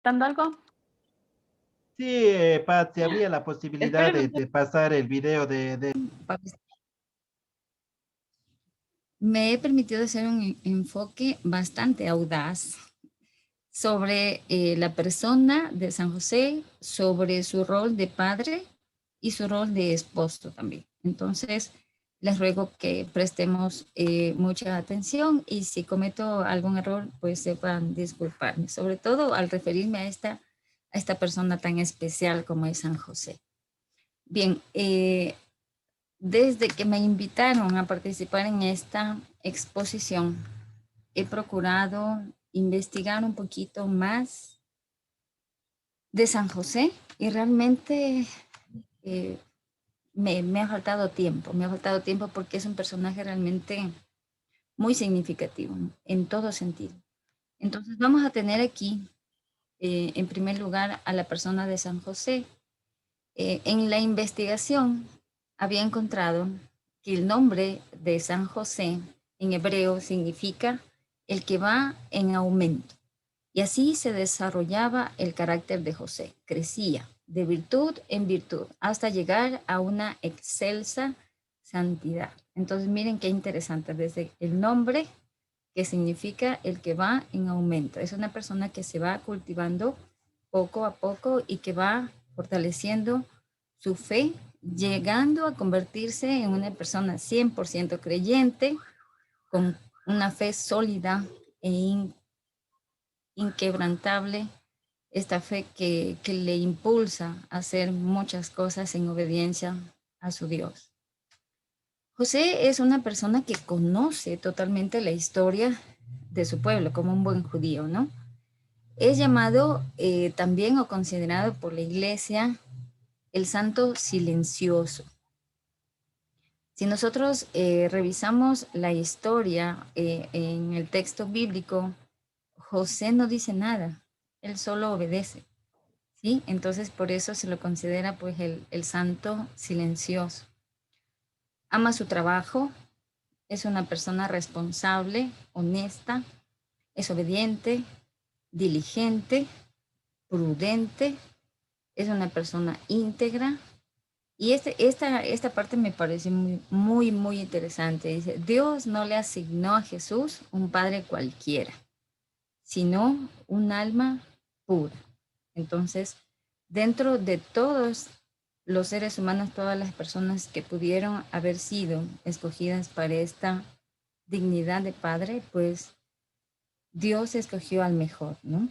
¿Dando algo? Sí, Patsy, habría la posibilidad Espérenme. de pasar el video de... Me he permitido hacer un enfoque bastante audaz sobre la persona de San José, sobre su rol de padre y su rol de esposo también. Entonces, les ruego que prestemos mucha atención y si cometo algún error, pues sepan disculparme, sobre todo al referirme a esta persona tan especial como es San José. Bien, desde que me invitaron a participar en esta exposición, he procurado investigar un poquito más de San José y realmente eh, me ha faltado tiempo, porque es un personaje realmente muy significativo, ¿no? En todo sentido. Entonces vamos a tener aquí, en primer lugar, a la persona de San José. En la investigación había encontrado que el nombre de San José en hebreo significa el que va en aumento. Y así se desarrollaba el carácter de José. Crecía de virtud en virtud hasta llegar a una excelsa santidad. Entonces miren qué interesante, desde el nombre que significa el que va en aumento. Es una persona que se va cultivando poco a poco y que va fortaleciendo su fe, llegando a convertirse en una persona 100% creyente, con una fe sólida e inquebrantable, esta fe que le impulsa a hacer muchas cosas en obediencia a su Dios. José es una persona que conoce totalmente la historia de su pueblo como un buen judío, ¿no? Es llamado también o considerado por la iglesia el santo silencioso. Si nosotros revisamos la historia en el texto bíblico, José no dice nada, él solo obedece, ¿sí? Entonces por eso se lo considera pues el santo silencioso. Ama su trabajo, es una persona responsable, honesta, es obediente, diligente, prudente, es una persona íntegra. Y esta parte me parece muy interesante. Dice, Dios no le asignó a Jesús un padre cualquiera, sino un alma pura. Entonces, dentro de todos los seres humanos, todas las personas que pudieron haber sido escogidas para esta dignidad de padre, pues Dios escogió al mejor, ¿no?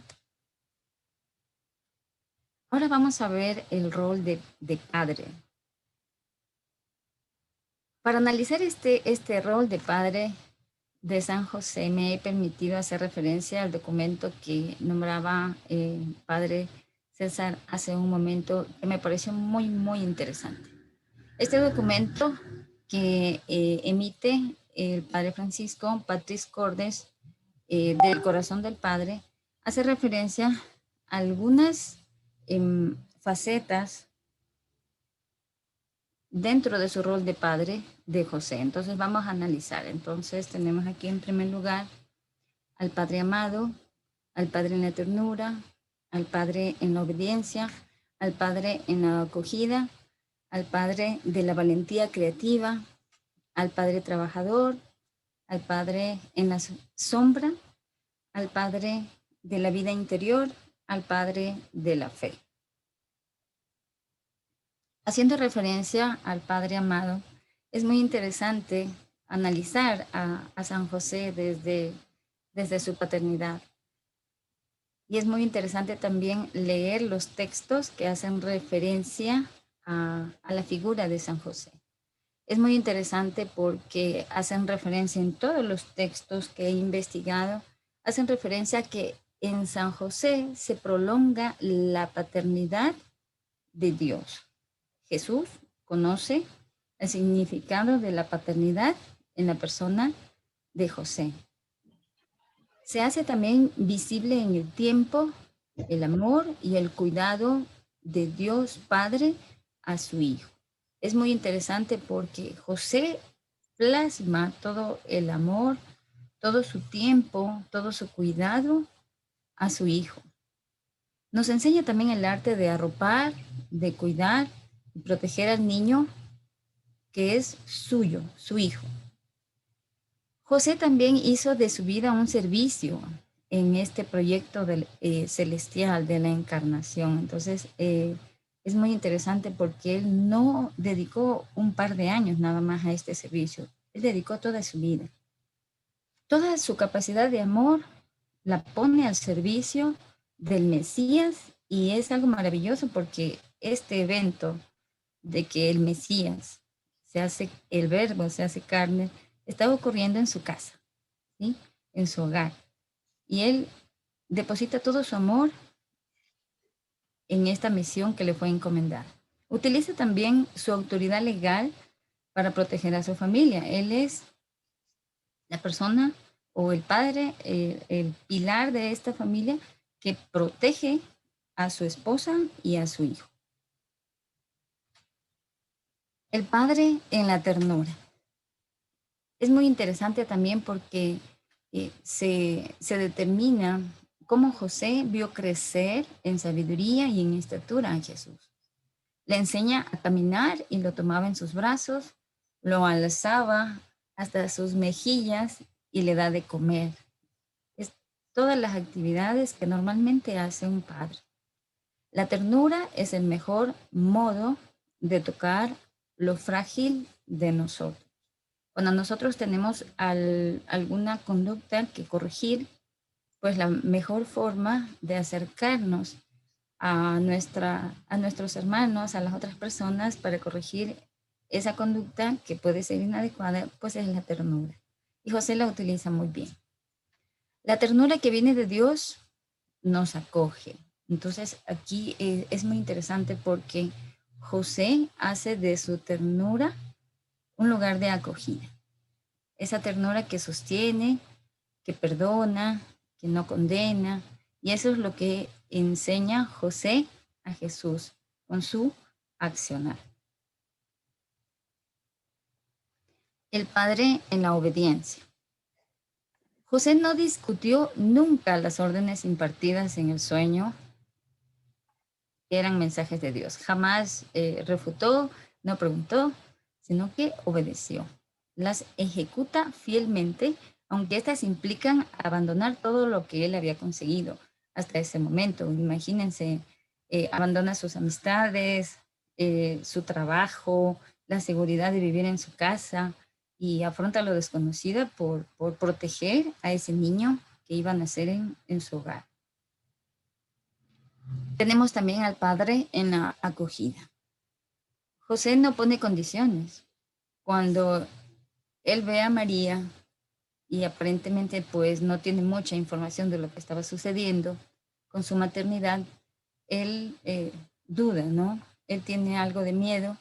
Ahora vamos a ver el rol de padre. Para analizar este rol de padre de San José, me he permitido hacer referencia al documento que nombraba padre César hace un momento, que me pareció muy interesante. Este documento que emite el padre Francisco Patris Cordes del Corazón del Padre hace referencia a algunas facetas dentro de su rol de padre de José. Entonces vamos a analizar. Entonces tenemos aquí en primer lugar al Padre amado, al Padre en la ternura, al Padre en la obediencia, al Padre en la acogida, al Padre de la valentía creativa, al Padre trabajador, al Padre en la sombra, al Padre de la vida interior, al Padre de la fe. Haciendo referencia al Padre amado, es muy interesante analizar a San José desde su paternidad. Y es muy interesante también leer los textos que hacen referencia a la figura de San José. Es muy interesante porque hacen referencia en todos los textos que he investigado, hacen referencia a que en San José se prolonga la paternidad de Dios. Jesús conoce el significado de la paternidad en la persona de José. Se hace también visible en el tiempo el amor y el cuidado de Dios Padre a su Hijo. Es muy interesante porque José plasma todo el amor, todo su tiempo, todo su cuidado a su Hijo. Nos enseña también el arte de arropar, de cuidar y proteger al niño que es suyo, su hijo. José también hizo de su vida un servicio en este proyecto celestial de la encarnación. Entonces, es muy interesante porque él no dedicó un par de años nada más a este servicio. Él dedicó toda su vida. Toda su capacidad de amor la pone al servicio del Mesías y es algo maravilloso porque este evento de que el Mesías se hace, el verbo se hace carne, estaba ocurriendo en su casa, ¿sí? En su hogar. Y él deposita todo su amor en esta misión que le fue encomendada. Utiliza también su autoridad legal para proteger a su familia. Él es la persona o el padre, el pilar de esta familia que protege a su esposa y a su hijo. El padre en la ternura. Es muy interesante también porque se determina cómo José vio crecer en sabiduría y en estatura a Jesús. Le enseña a caminar y lo tomaba en sus brazos, lo alzaba hasta sus mejillas y le da de comer. Es todas las actividades que normalmente hace un padre. La ternura es el mejor modo de tocar lo frágil de nosotros. Cuando nosotros tenemos alguna conducta que corregir, pues la mejor forma de acercarnos a nuestros hermanos, a las otras personas, para corregir esa conducta que puede ser inadecuada, pues es la ternura. Y José la utiliza muy bien. La ternura que viene de Dios nos acoge. Entonces aquí es muy interesante porque José hace de su ternura un lugar de acogida. Esa ternura que sostiene, que perdona, que no condena. Y eso es lo que enseña José a Jesús con su accionar. El Padre en la obediencia. José no discutió nunca las órdenes impartidas en el sueño, que eran mensajes de Dios. Jamás refutó, no preguntó, sino que obedeció. Las ejecuta fielmente, aunque estas implican abandonar todo lo que él había conseguido hasta ese momento. Imagínense, abandona sus amistades, su trabajo, la seguridad de vivir en su casa y afronta lo desconocido por proteger a ese niño que iba a nacer en su hogar. Tenemos también al Padre en la acogida. José no pone condiciones. Cuando él ve a María y aparentemente pues no tiene mucha información de lo que estaba sucediendo con su maternidad, él duda, ¿no? Él tiene algo de miedo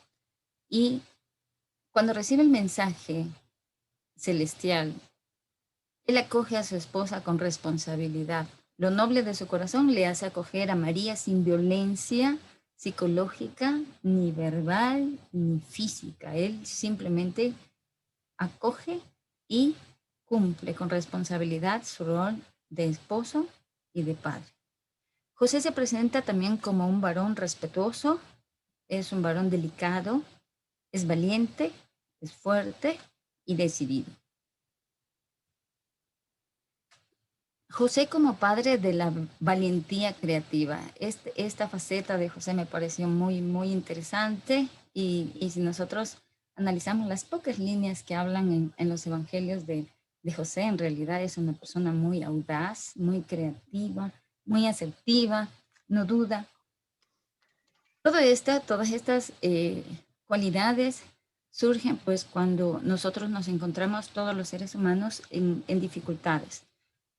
y cuando recibe el mensaje celestial, él acoge a su esposa con responsabilidad. Lo noble de su corazón le hace acoger a María sin violencia psicológica, ni verbal, ni física. Él simplemente acoge y cumple con responsabilidad su rol de esposo y de padre. José se presenta también como un varón respetuoso, es un varón delicado, es valiente, es fuerte y decidido. José como padre de la valentía creativa. Esta faceta de José me pareció muy, muy interesante y si nosotros analizamos las pocas líneas que hablan en los evangelios de José, en realidad es una persona muy audaz, muy creativa, muy asertiva, no duda. Todas estas cualidades surgen pues cuando nosotros nos encontramos todos los seres humanos en dificultades.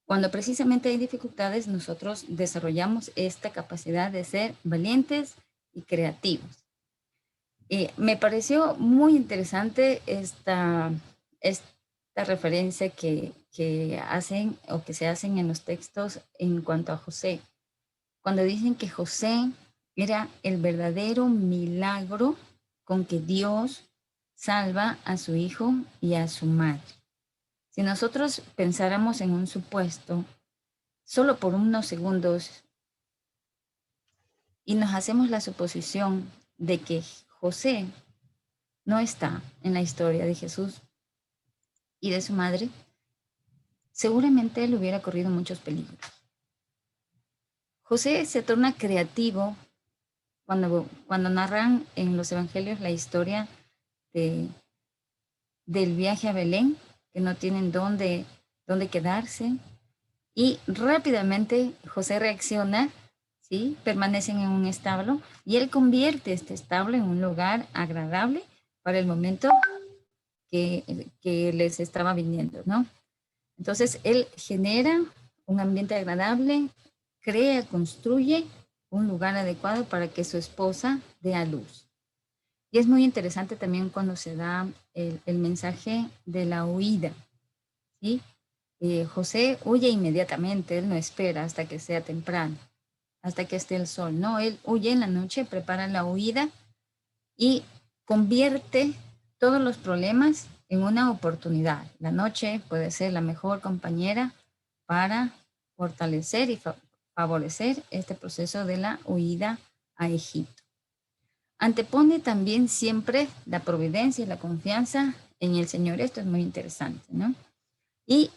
Cuando precisamente hay dificultades, nosotros desarrollamos esta capacidad de ser valientes y creativos. Me pareció muy interesante esta referencia que hacen o que se hacen en los textos en cuanto a José. Cuando dicen que José era el verdadero milagro con que Dios salva a su hijo y a su madre. Si nosotros pensáramos en un supuesto, solo por unos segundos, y nos hacemos la suposición de que José no está en la historia de Jesús y de su madre, seguramente él hubiera corrido muchos peligros. José se torna creativo cuando narran en los evangelios la historia de, del viaje a Belén, que no tienen dónde quedarse, y rápidamente José reacciona, ¿sí? Permanecen en un establo y él convierte este establo en un lugar agradable para el momento que les estaba viniendo, ¿no? Entonces él genera un ambiente agradable, crea, construye un lugar adecuado para que su esposa dé a luz. Y es muy interesante también cuando se da el mensaje de la huida, ¿sí? José huye inmediatamente, él no espera hasta que sea temprano, hasta que esté el sol, no, él huye en la noche, prepara la huida y convierte todos los problemas en una oportunidad. La noche puede ser la mejor compañera para fortalecer y favorecer este proceso de la huida a Egipto. Antepone también siempre la providencia y la confianza en el Señor. Esto es muy interesante, ¿no? Y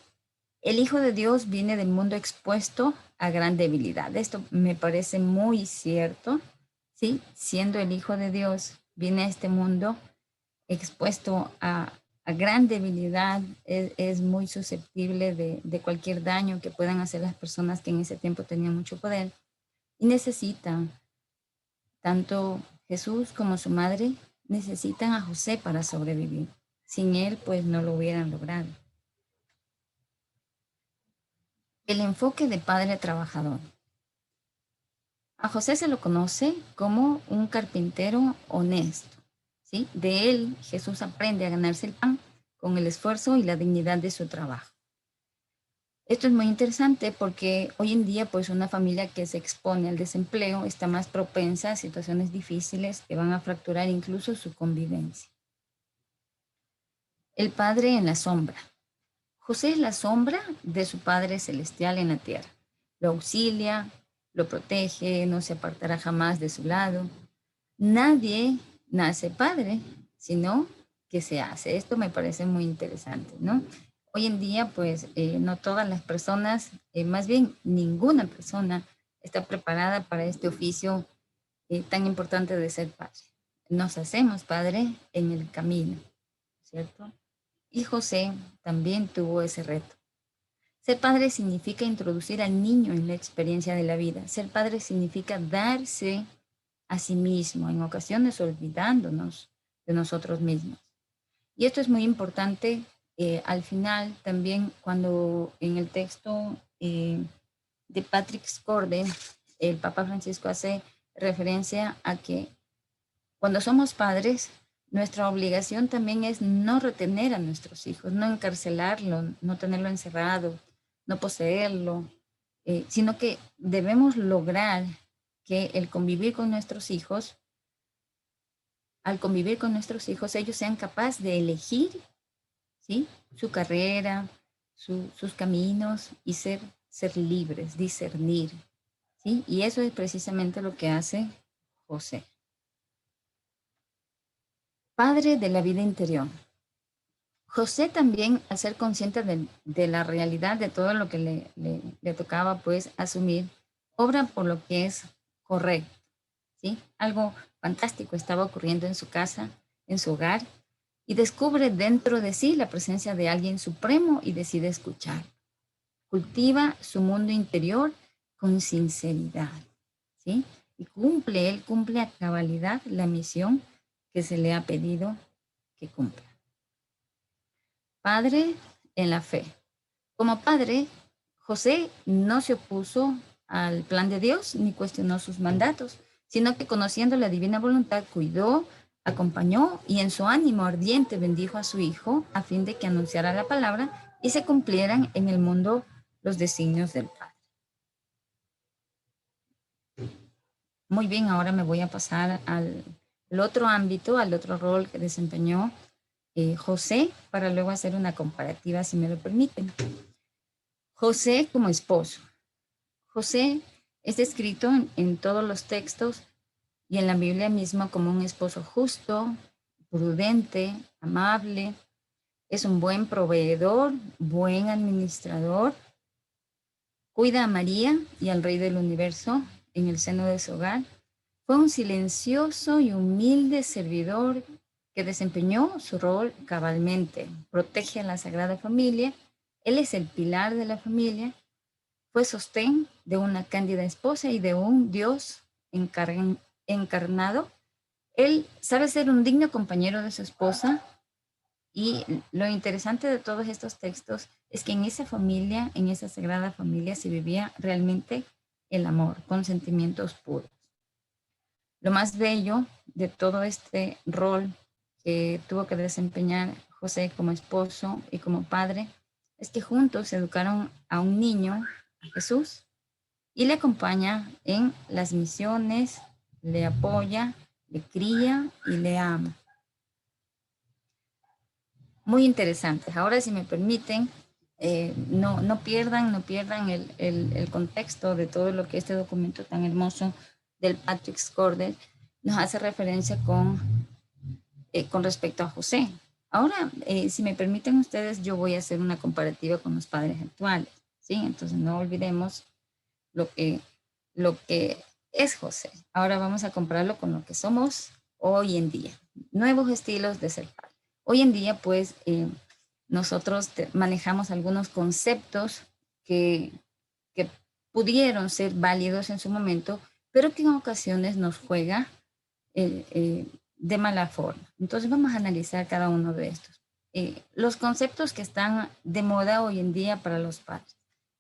el Hijo de Dios viene del mundo expuesto a gran debilidad. Esto me parece muy cierto, ¿sí? Siendo el Hijo de Dios, viene a este mundo expuesto a gran debilidad, es muy susceptible de cualquier daño que puedan hacer las personas que en ese tiempo tenían mucho poder y necesitan, tanto Jesús como su madre, necesitan a José para sobrevivir. Sin él, pues no lo hubieran logrado. El enfoque de padre trabajador. A José se lo conoce como un carpintero honesto, ¿sí? De él Jesús aprende a ganarse el pan con el esfuerzo y la dignidad de su trabajo. Esto es muy interesante porque hoy en día pues una familia que se expone al desempleo está más propensa a situaciones difíciles que van a fracturar incluso su convivencia. El padre en la sombra. José es la sombra de su Padre Celestial en la tierra. Lo auxilia, lo protege, no se apartará jamás de su lado. Nadie nace padre, sino que se hace. Esto me parece muy interesante, ¿no? Hoy en día, pues, no todas las personas, más bien ninguna persona está preparada para este oficio tan importante de ser padre. Nos hacemos padre en el camino, ¿cierto? Y José también tuvo ese reto. Ser padre significa introducir al niño en la experiencia de la vida. Ser padre significa darse a sí mismo, en ocasiones olvidándonos de nosotros mismos. Y esto es muy importante al final también cuando en el texto de Patrick Scorde, el Papa Francisco hace referencia a que cuando somos padres, nuestra obligación también es no retener a nuestros hijos, no encarcelarlo, no tenerlo encerrado, no poseerlo, sino que debemos lograr que el convivir con nuestros hijos, al convivir con nuestros hijos, ellos sean capaces de elegir, ¿sí? Su carrera, sus caminos y ser libres, discernir, ¿sí? Y eso es precisamente lo que hace José. Padre de la vida interior. José también, al ser consciente de la realidad de todo lo que le tocaba pues asumir, obra por lo que es correcto, ¿sí? Algo fantástico estaba ocurriendo en su casa, en su hogar, y descubre dentro de sí la presencia de alguien supremo y decide escuchar. Cultiva su mundo interior con sinceridad, ¿sí? Y él cumple a cabalidad la misión que se le ha pedido que cumpla. Padre en la fe. Como padre, José no se opuso al plan de Dios ni cuestionó sus mandatos, sino que conociendo la divina voluntad cuidó, acompañó y en su ánimo ardiente bendijo a su hijo a fin de que anunciara la palabra y se cumplieran en el mundo los designios del Padre. Muy bien, ahora me voy a pasar al otro ámbito, al otro rol que desempeñó José, para luego hacer una comparativa, si me lo permiten. José como esposo. José Es descrito en todos los textos y en la Biblia misma como un esposo justo, prudente, amable. Es un buen proveedor, buen administrador. Cuida a María y al Rey del Universo en el seno de su hogar. Fue un silencioso y humilde servidor que desempeñó su rol cabalmente. Protege a la Sagrada Familia. Él es el pilar de la familia. Fue sostén de una cándida esposa y de un Dios encarnado. Él sabe ser un digno compañero de su esposa, y lo interesante de todos estos textos es que en esa familia, en esa sagrada familia, se vivía realmente el amor con sentimientos puros. Lo más bello de todo este rol que tuvo que desempeñar José como esposo y como padre es que juntos educaron a un niño, a Jesús, y le acompaña en las misiones, le apoya, le cría y le ama. Muy interesantes. Ahora, si me permiten, no pierdan el contexto de todo lo que este documento tan hermoso del Patrick's Cordell nos hace referencia con respecto a José. Ahora, si me permiten ustedes, yo voy a hacer una comparativa con los padres actuales, ¿sí? Entonces, no olvidemos lo que es José. Ahora vamos a compararlo con lo que somos hoy en día. Nuevos estilos de ser padre. Hoy en día, pues, nosotros manejamos algunos conceptos que pudieron ser válidos en su momento, pero que en ocasiones nos juega de mala forma. Entonces vamos a analizar cada uno de estos. Los conceptos que están de moda hoy en día para los padres.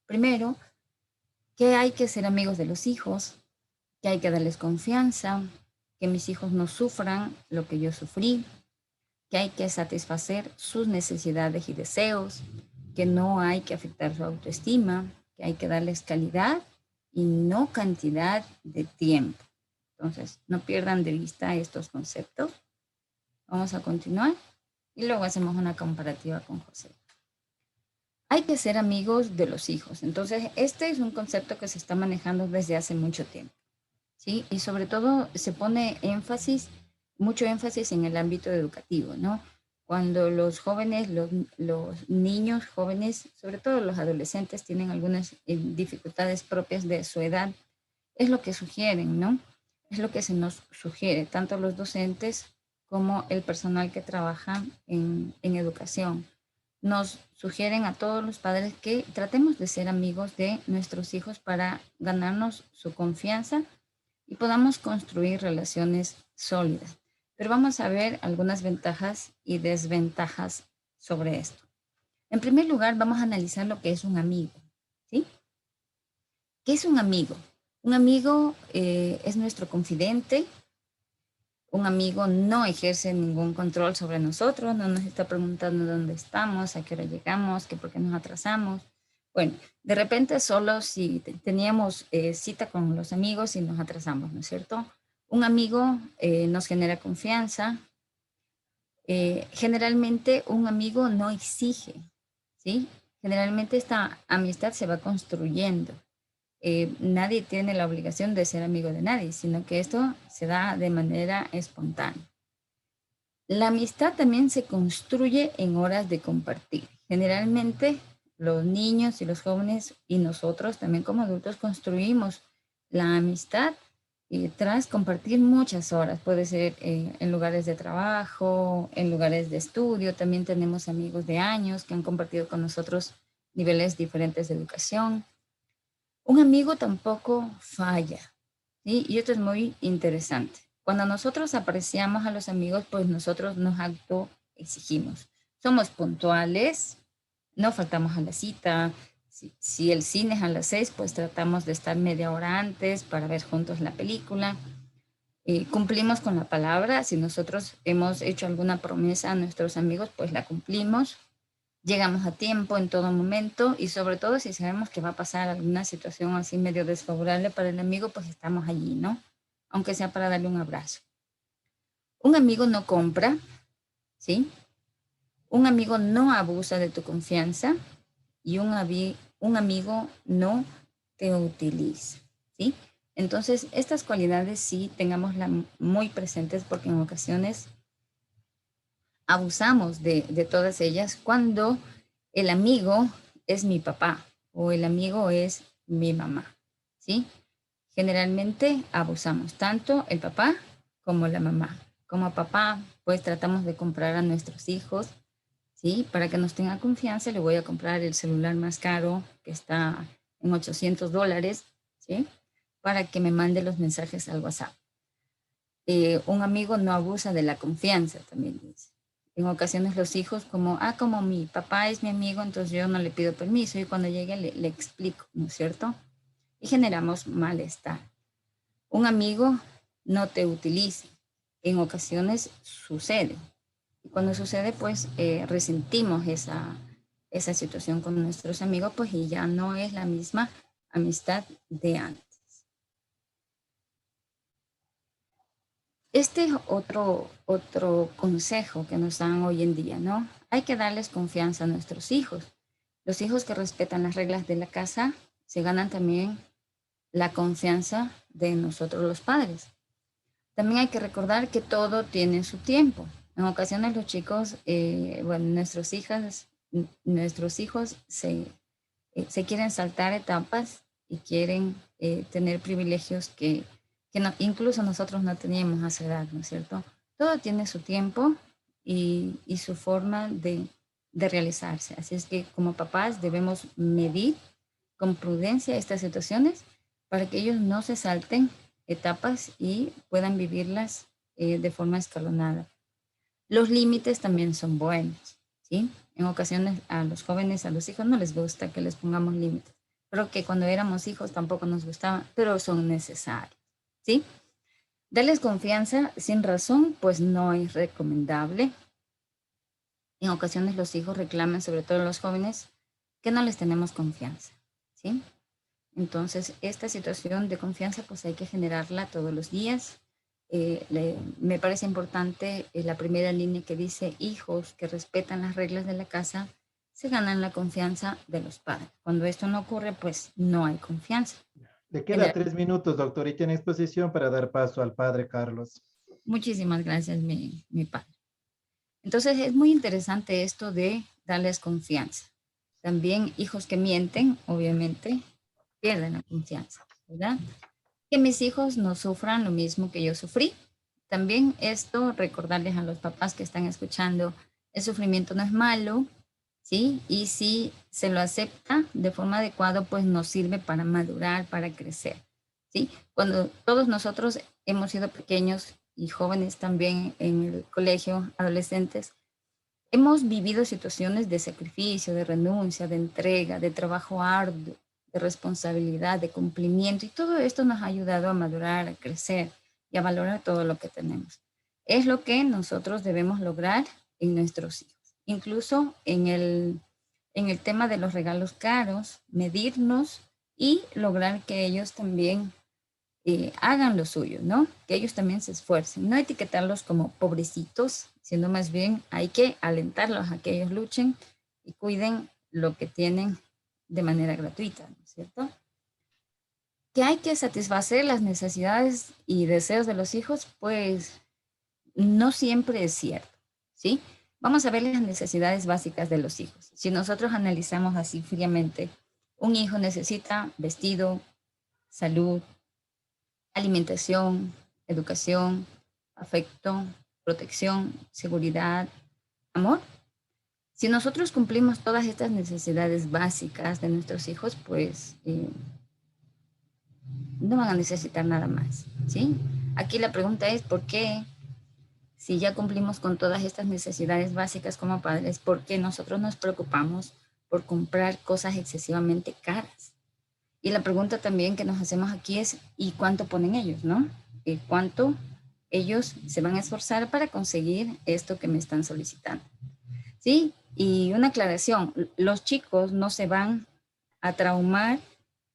Primero, que hay que ser amigos de los hijos, que hay que darles confianza, que mis hijos no sufran lo que yo sufrí, que hay que satisfacer sus necesidades y deseos, que no hay que afectar su autoestima, que hay que darles calidad y no cantidad de tiempo. Entonces, no pierdan de vista estos conceptos. Vamos a continuar y luego hacemos una comparativa con José. Hay que ser amigos de los hijos. Entonces, este es un concepto que se está manejando desde hace mucho tiempo, ¿sí? Y sobre todo se pone mucho énfasis en el ámbito educativo, ¿no? Cuando los jóvenes, los niños jóvenes, sobre todo los adolescentes, tienen algunas dificultades propias de su edad, es lo que sugieren, ¿no? Es lo que se nos sugiere, tanto los docentes como el personal que trabaja en educación. Nos sugieren a todos los padres que tratemos de ser amigos de nuestros hijos para ganarnos su confianza y podamos construir relaciones sólidas. Pero vamos a ver algunas ventajas y desventajas sobre esto. En primer lugar, vamos a analizar lo que es un amigo, ¿sí? ¿Qué es un amigo? Un amigo es nuestro confidente. Un amigo no ejerce ningún control sobre nosotros, no nos está preguntando dónde estamos, a qué hora llegamos, que por qué nos atrasamos. Bueno, de repente solo si teníamos cita con los amigos y nos atrasamos, ¿no es cierto? Un amigo nos genera confianza. Generalmente un amigo no exige, ¿sí? Generalmente esta amistad se va construyendo. Nadie tiene la obligación de ser amigo de nadie, sino que esto se da de manera espontánea. La amistad también se construye en horas de compartir. Generalmente los niños y los jóvenes y nosotros también como adultos construimos la amistad tras compartir muchas horas. Puede ser en lugares de trabajo, en lugares de estudio. También tenemos amigos de años que han compartido con nosotros niveles diferentes de educación. Un amigo tampoco falla, ¿sí? Y esto es muy interesante. Cuando nosotros apreciamos a los amigos, pues nosotros nos autoexigimos. Somos puntuales, no faltamos a la cita. Si el cine es a las 6, pues tratamos de estar media hora antes para ver juntos la película. Cumplimos con la palabra. Si nosotros hemos hecho alguna promesa a nuestros amigos, pues la cumplimos. Llegamos a tiempo en todo momento y sobre todo si sabemos que va a pasar alguna situación así medio desfavorable para el amigo, pues estamos allí, ¿no? Aunque sea para darle un abrazo. Un amigo no compra, ¿sí? Un amigo no abusa de tu confianza y un amigo no te utiliza. ¿sí? Entonces, estas cualidades sí tengámoslas muy presentes porque en ocasiones abusamos de todas ellas cuando el amigo es mi papá o el amigo es mi mamá, ¿sí? Generalmente abusamos tanto el papá como la mamá. Como papá, pues tratamos de comprar a nuestros hijos, ¿sí? Para que nos tenga confianza, le voy a comprar el celular más caro, que está en $800, ¿sí? Para que me mande los mensajes al WhatsApp. Un amigo no abusa de la confianza, también dice. En ocasiones los hijos como mi papá es mi amigo, entonces yo no le pido permiso y cuando llegue le explico, ¿no es cierto? Y generamos malestar. Un amigo no te utiliza. En ocasiones sucede. Y cuando sucede, pues resentimos esa situación con nuestros amigos, pues y ya no es la misma amistad de antes. Este es otro consejo que nos dan hoy en día, ¿no? Hay que darles confianza a nuestros hijos. Los hijos que respetan las reglas de la casa se ganan también la confianza de nosotros los padres. También hay que recordar que todo tiene su tiempo. En ocasiones los chicos, bueno, nuestros hijos se quieren saltar etapas y quieren tener privilegios que no, incluso nosotros no teníamos a esa edad, ¿no es cierto? Todo tiene su tiempo y su forma de realizarse. Así es que como papás debemos medir con prudencia estas situaciones para que ellos no se salten etapas y puedan vivirlas de forma escalonada. Los límites también son buenos, ¿sí? En ocasiones a los jóvenes, a los hijos no les gusta que les pongamos límites, pero que cuando éramos hijos tampoco nos gustaban, pero son necesarios, ¿sí? Darles confianza sin razón, pues no es recomendable. En ocasiones los hijos reclaman, sobre todo los jóvenes, que no les tenemos confianza, ¿sí? Entonces, esta situación de confianza, pues hay que generarla todos los días. Me parece importante la primera línea que dice, hijos que respetan las reglas de la casa, se ganan la confianza de los padres. Cuando esto no ocurre, pues no hay confianza. Le En queda la- 3 minutos, doctor, y tiene exposición para dar paso al padre Carlos. Muchísimas gracias, mi padre. Entonces, es muy interesante esto de darles confianza. También hijos que mienten, obviamente, pierden la confianza, ¿verdad? Que mis hijos no sufran lo mismo que yo sufrí. También esto, recordarles a los papás que están escuchando, el sufrimiento no es malo, ¿sí? Y si se lo acepta de forma adecuada, pues nos sirve para madurar, para crecer, ¿sí? Cuando todos nosotros hemos sido pequeños y jóvenes también en el colegio, adolescentes, hemos vivido situaciones de sacrificio, de renuncia, de entrega, de trabajo arduo, de responsabilidad, de cumplimiento, y todo esto nos ha ayudado a madurar, a crecer y a valorar todo lo que tenemos. Es lo que nosotros debemos lograr en nuestros hijos. Incluso en el tema de los regalos caros, medirnos y lograr que ellos también hagan lo suyo, ¿no? Que ellos también se esfuercen, no etiquetarlos como pobrecitos, sino más bien hay que alentarlos a que ellos luchen y cuiden lo que tienen de manera gratuita, ¿no es cierto? Que hay que satisfacer las necesidades y deseos de los hijos, pues no siempre es cierto, ¿sí? Vamos a ver las necesidades básicas de los hijos. Si nosotros analizamos así fríamente, un hijo necesita vestido, salud, alimentación, educación, afecto, protección, seguridad, amor. Si nosotros cumplimos todas estas necesidades básicas de nuestros hijos, pues no van a necesitar nada más, ¿sí? Aquí la pregunta es, ¿por qué? Si ya cumplimos con todas estas necesidades básicas como padres, ¿por qué nosotros nos preocupamos por comprar cosas excesivamente caras? Y la pregunta también que nos hacemos aquí es, ¿y cuánto ponen ellos, no? ¿Y cuánto ellos se van a esforzar para conseguir esto que me están solicitando? ¿Sí? Y una aclaración, los chicos no se van a traumar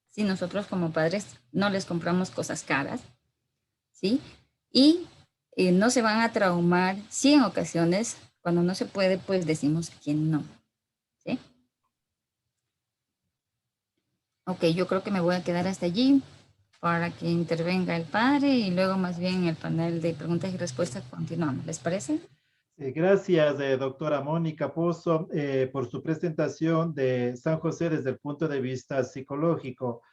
si nosotros como padres no les compramos cosas caras, ¿sí? Y no se van a traumar si en ocasiones, cuando no se puede, pues decimos que no, ¿sí? Ok, yo creo que me voy a quedar hasta allí. para que intervenga el padre y luego más bien el panel de preguntas y respuestas continuamos. ¿Les parece? Gracias, doctora Mónica Pozo, por su presentación de San José desde el punto de vista psicológico.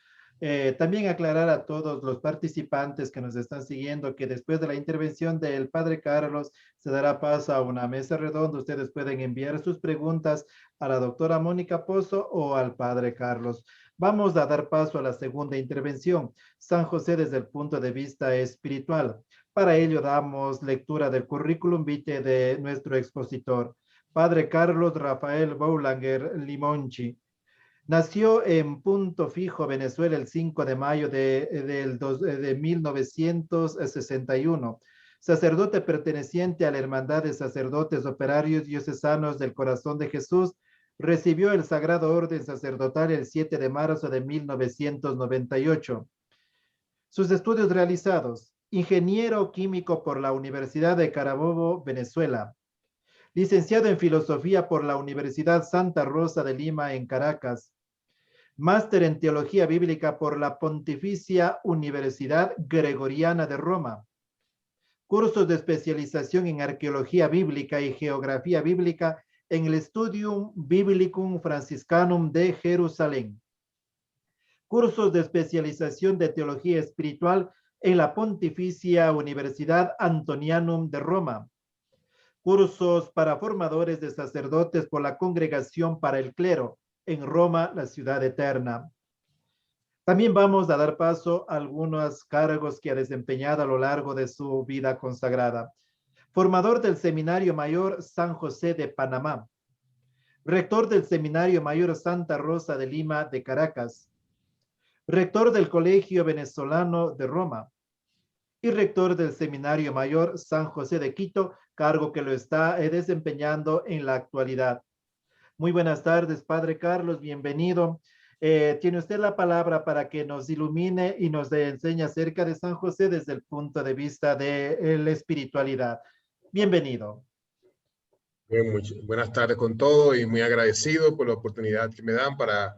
También aclarar a todos los participantes que nos están siguiendo que después de la intervención del padre Carlos se dará paso a una mesa redonda. Ustedes pueden enviar sus preguntas a la doctora Mónica Pozo o al padre Carlos. Vamos a dar paso a la segunda intervención, San José desde el punto de vista espiritual. Para ello damos lectura del currículum vitae de nuestro expositor, padre Carlos Rafael Boulanger Limonchi. Nació en Punto Fijo, Venezuela, el 5 de mayo de 1961. Sacerdote perteneciente a la Hermandad de Sacerdotes Operarios Diocesanos del Corazón de Jesús, recibió el Sagrado Orden Sacerdotal el 7 de marzo de 1998. Sus estudios realizados: ingeniero químico por la Universidad de Carabobo, Venezuela. Licenciado en Filosofía por la Universidad Santa Rosa de Lima, en Caracas. Máster en Teología Bíblica por la Pontificia Universidad Gregoriana de Roma. Cursos de especialización en Arqueología Bíblica y Geografía Bíblica en el Studium Biblicum Franciscanum de Jerusalén. Cursos de especialización de Teología Espiritual en la Pontificia Universidad Antonianum de Roma. Cursos para formadores de sacerdotes por la Congregación para el Clero en Roma, la Ciudad Eterna. También vamos a dar paso a algunos cargos que ha desempeñado a lo largo de su vida consagrada. Formador del Seminario Mayor San José de Panamá. Rector del Seminario Mayor Santa Rosa de Lima de Caracas. Rector del Colegio Venezolano de Roma y rector del Seminario Mayor San José de Quito, cargo que lo está desempeñando en la actualidad. Muy buenas tardes, padre Carlos, bienvenido. Tiene usted la palabra para que nos ilumine y nos enseñe acerca de San José desde el punto de vista de la espiritualidad. Bienvenido. Bien, buenas tardes con todos y muy agradecido por la oportunidad que me dan para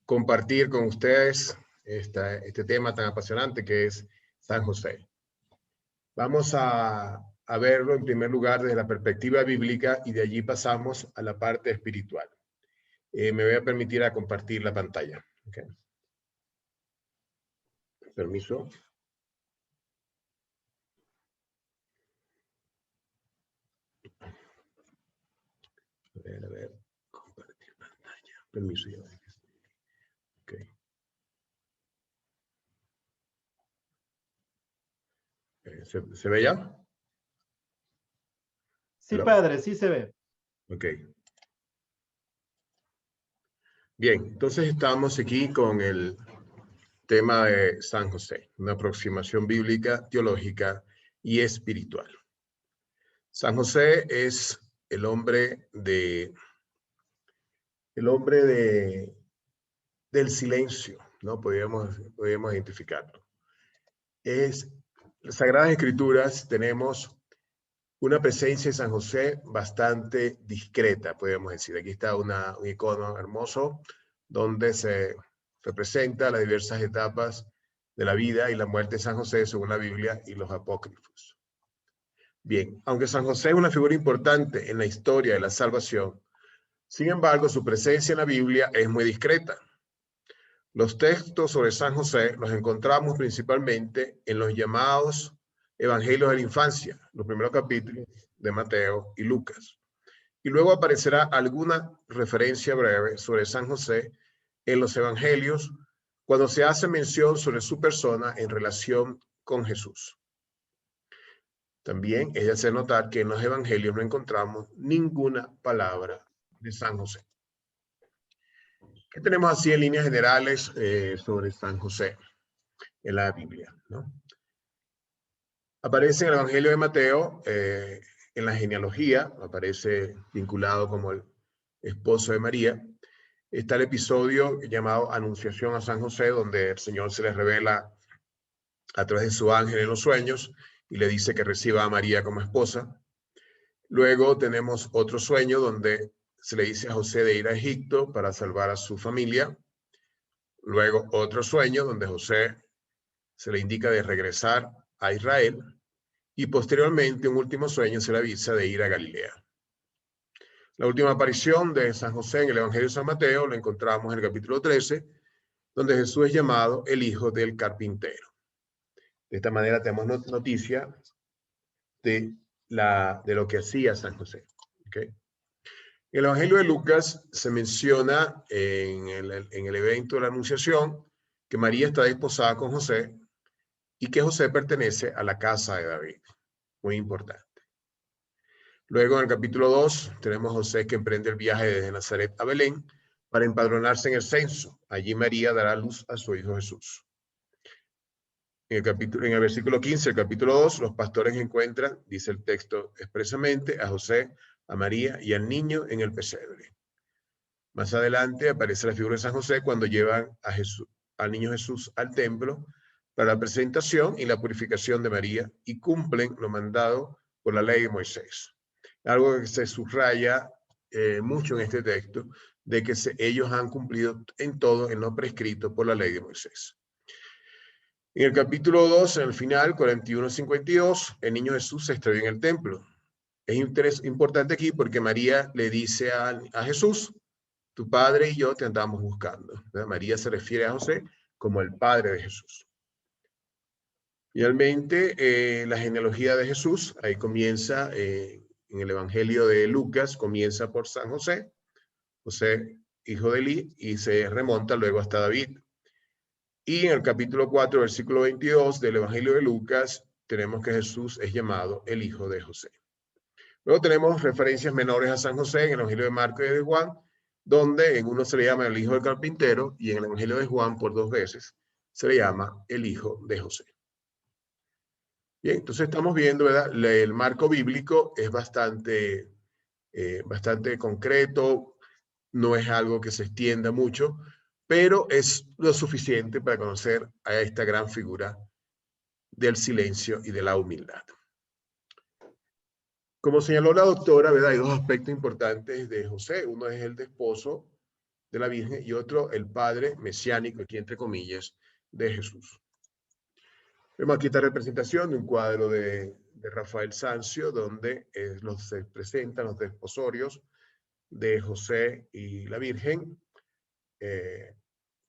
compartir con ustedes este tema tan apasionante que es San José. Vamos a verlo en primer lugar desde la perspectiva bíblica y de allí pasamos a la parte espiritual. Me voy a permitir a compartir la pantalla. Okay. Permiso. A ver, compartir pantalla. Permiso. Okay. ¿Se ve ya? Sí, padre, sí se ve. Ok. Bien, entonces estamos aquí con el tema de San José, una aproximación bíblica, teológica y espiritual. San José es el hombre del silencio, ¿no? Podríamos identificarlo. En las Sagradas Escrituras tenemos una presencia de San José bastante discreta, podríamos decir. Aquí está un icono hermoso donde se representa las diversas etapas de la vida y la muerte de San José según la Biblia y los apócrifos. Bien, aunque San José es una figura importante en la historia de la salvación, sin embargo, su presencia en la Biblia es muy discreta. Los textos sobre San José los encontramos principalmente en los llamados Evangelios de la Infancia, los primeros capítulos de Mateo y Lucas. Y luego aparecerá alguna referencia breve sobre San José en los Evangelios cuando se hace mención sobre su persona en relación con Jesús. También es de hacer notar que en los Evangelios no encontramos ninguna palabra de San José. ¿Qué tenemos así en líneas generales sobre San José en la Biblia, ¿no? Aparece en el Evangelio de Mateo, en la genealogía, aparece vinculado como el esposo de María. Está el episodio llamado Anunciación a San José, donde el Señor se le revela a través de su ángel en los sueños y le dice que reciba a María como esposa. Luego tenemos otro sueño donde se le dice a José de ir a Egipto para salvar a su familia. Luego otro sueño donde José se le indica de regresar a Israel y posteriormente un último sueño se le avisa de ir a Galilea. La última aparición de San José en el Evangelio de San Mateo la encontramos en el capítulo 13, donde Jesús es llamado el hijo del carpintero. De esta manera tenemos noticia de lo que hacía San José. ¿Okay? En el Evangelio de Lucas se menciona en el evento de la Anunciación que María está desposada con José y que José pertenece a la casa de David. Muy importante. Luego en el capítulo 2 tenemos a José que emprende el viaje desde Nazaret a Belén para empadronarse en el censo. Allí María dará luz a su hijo Jesús. En el versículo 15 del capítulo 2, los pastores encuentran, dice el texto expresamente, a José, a María y al niño en el pesebre. Más adelante aparece la figura de San José cuando llevan al niño Jesús al templo para la presentación y la purificación de María y cumplen lo mandado por la ley de Moisés. Algo que se subraya mucho en este texto, de que ellos han cumplido en todo en lo prescrito por la ley de Moisés. En el capítulo 2, en el final, 41-52, el niño Jesús se extravió en el templo. Es importante aquí porque María le dice a Jesús, tu padre y yo te andamos buscando. ¿Verdad? María se refiere a José como el padre de Jesús. Finalmente, la genealogía de Jesús, ahí comienza, en el Evangelio de Lucas, comienza por San José, José, hijo de Elí, y se remonta luego hasta David. Y en el capítulo 4, versículo 22 del Evangelio de Lucas, tenemos que Jesús es llamado el hijo de José. Luego tenemos referencias menores a San José en el Evangelio de Marcos y de Juan, donde en uno se le llama el hijo del carpintero y en el Evangelio de Juan por 2 veces se le llama el hijo de José. Bien, entonces estamos viendo, ¿verdad? El marco bíblico es bastante concreto, no es algo que se extienda mucho, pero es lo suficiente para conocer a esta gran figura del silencio y de la humildad. Como señaló la doctora, ¿verdad? Hay 2 aspectos importantes de José. Uno es el de esposo de la Virgen y otro el padre mesiánico, aquí entre comillas, de Jesús. Vemos aquí esta representación de un cuadro de Rafael Sanzio, donde se presentan los desposorios de José y la Virgen,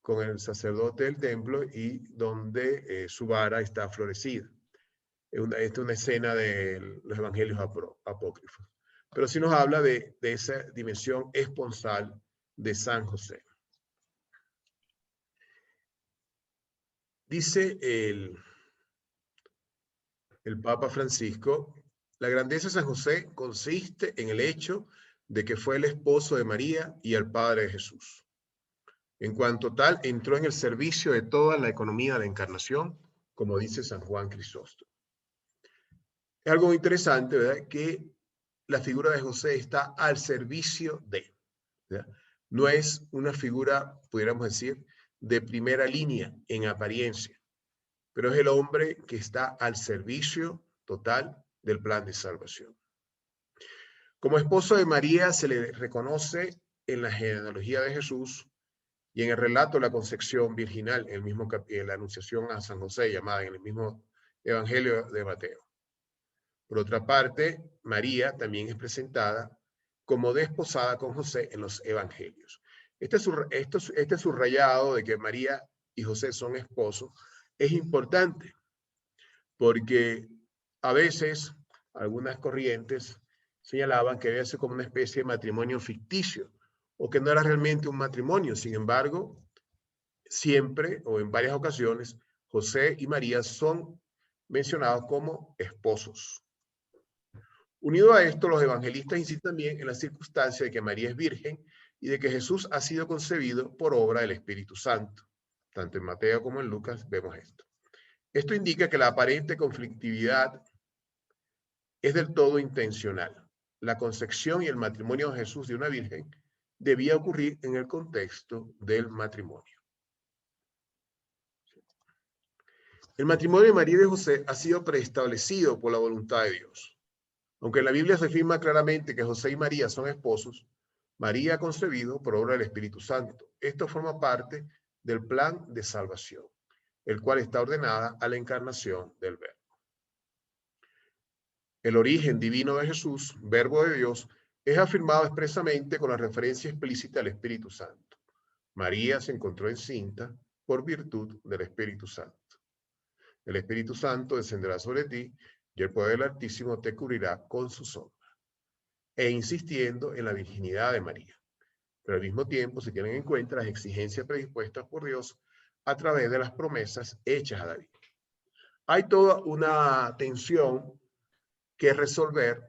con el sacerdote del templo y donde su vara está florecida. Esta es una escena de los evangelios apócrifos. Pero sí nos habla de esa dimensión esponsal de San José. Dice el Papa Francisco, la grandeza de San José consiste en el hecho de que fue el esposo de María y el padre de Jesús. En cuanto tal, entró en el servicio de toda la economía de la encarnación, como dice San Juan Crisóstomo. Es algo muy interesante, ¿verdad? Que la figura de José está al servicio de, ¿verdad? No es una figura, pudiéramos decir, de primera línea en apariencia, pero es el hombre que está al servicio total del plan de salvación. Como esposo de María se le reconoce en la genealogía de Jesús y en el relato de la concepción virginal, en la anunciación a San José, llamada en el mismo Evangelio de Mateo. Por otra parte, María también es presentada como desposada con José en los evangelios. Este subrayado de que María y José son esposos es importante porque a veces algunas corrientes señalaban que debe ser como una especie de matrimonio ficticio o que no era realmente un matrimonio. Sin embargo, siempre o en varias ocasiones, José y María son mencionados como esposos. Unido a esto, los evangelistas insisten también en la circunstancia de que María es virgen y de que Jesús ha sido concebido por obra del Espíritu Santo. Tanto en Mateo como en Lucas vemos esto. Esto indica que la aparente conflictividad es del todo intencional. La concepción y el matrimonio de Jesús de una virgen debía ocurrir en el contexto del matrimonio. El matrimonio de María y de José ha sido preestablecido por la voluntad de Dios. Aunque en la Biblia se afirma claramente que José y María son esposos, María ha concebido por obra del Espíritu Santo. Esto forma parte del plan de salvación. el cual está ordenada a la encarnación del Verbo. El origen divino de Jesús, Verbo de Dios, es afirmado expresamente con la referencia explícita al Espíritu Santo. María se encontró encinta por virtud del Espíritu Santo. El Espíritu Santo descenderá sobre ti y el poder del Altísimo te cubrirá con su sombra. E insistiendo en la virginidad de María. Pero al mismo tiempo se tienen en cuenta las exigencias predispuestas por Dios a través de las promesas hechas a David. Hay toda una tensión que resolver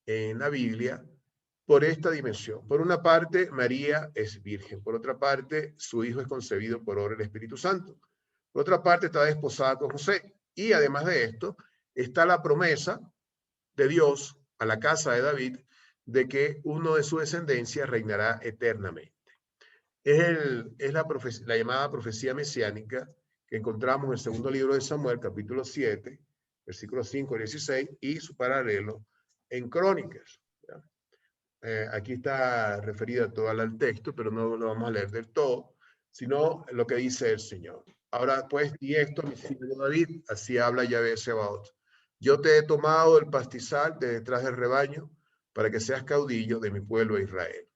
en la Biblia por esta dimensión. Por una parte, María es virgen. Por otra parte, su hijo es concebido por obra del Espíritu Santo. Por otra parte, está desposada con José. Y además de esto, está la promesa de Dios a la casa de David de que uno de su descendencia reinará eternamente. Es la llamada profecía mesiánica que encontramos en el segundo libro de Samuel, capítulo 7, versículos 5 al 16, y su paralelo en Crónicas. Aquí está referida toda al texto, pero no lo vamos a leer del todo, sino lo que dice el Señor. Ahora pues, y esto, mi siervo David, así habla Yahvé Sebaot. Yo te he tomado del pastizal de detrás del rebaño para que seas caudillo de mi pueblo Israel.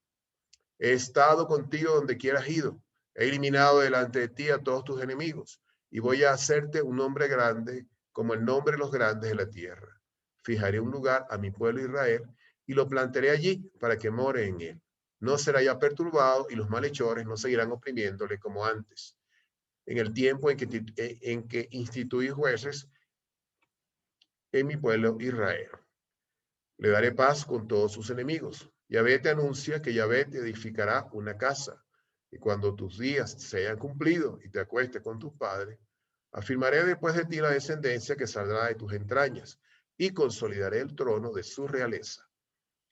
He estado contigo donde quieras ido. He eliminado delante de ti a todos tus enemigos y voy a hacerte un nombre grande como el nombre de los grandes de la tierra. Fijaré un lugar a mi pueblo Israel y lo plantaré allí para que more en él. No será ya perturbado y los malhechores no seguirán oprimiéndole como antes. En el tiempo en que instituí jueces en mi pueblo Israel. Le daré paz con todos sus enemigos. Yahvé te anuncia que Yahvé te edificará una casa. Y cuando tus días se hayan cumplido y te acuestes con tus padres, afirmaré después de ti la descendencia que saldrá de tus entrañas y consolidaré el trono de su realeza.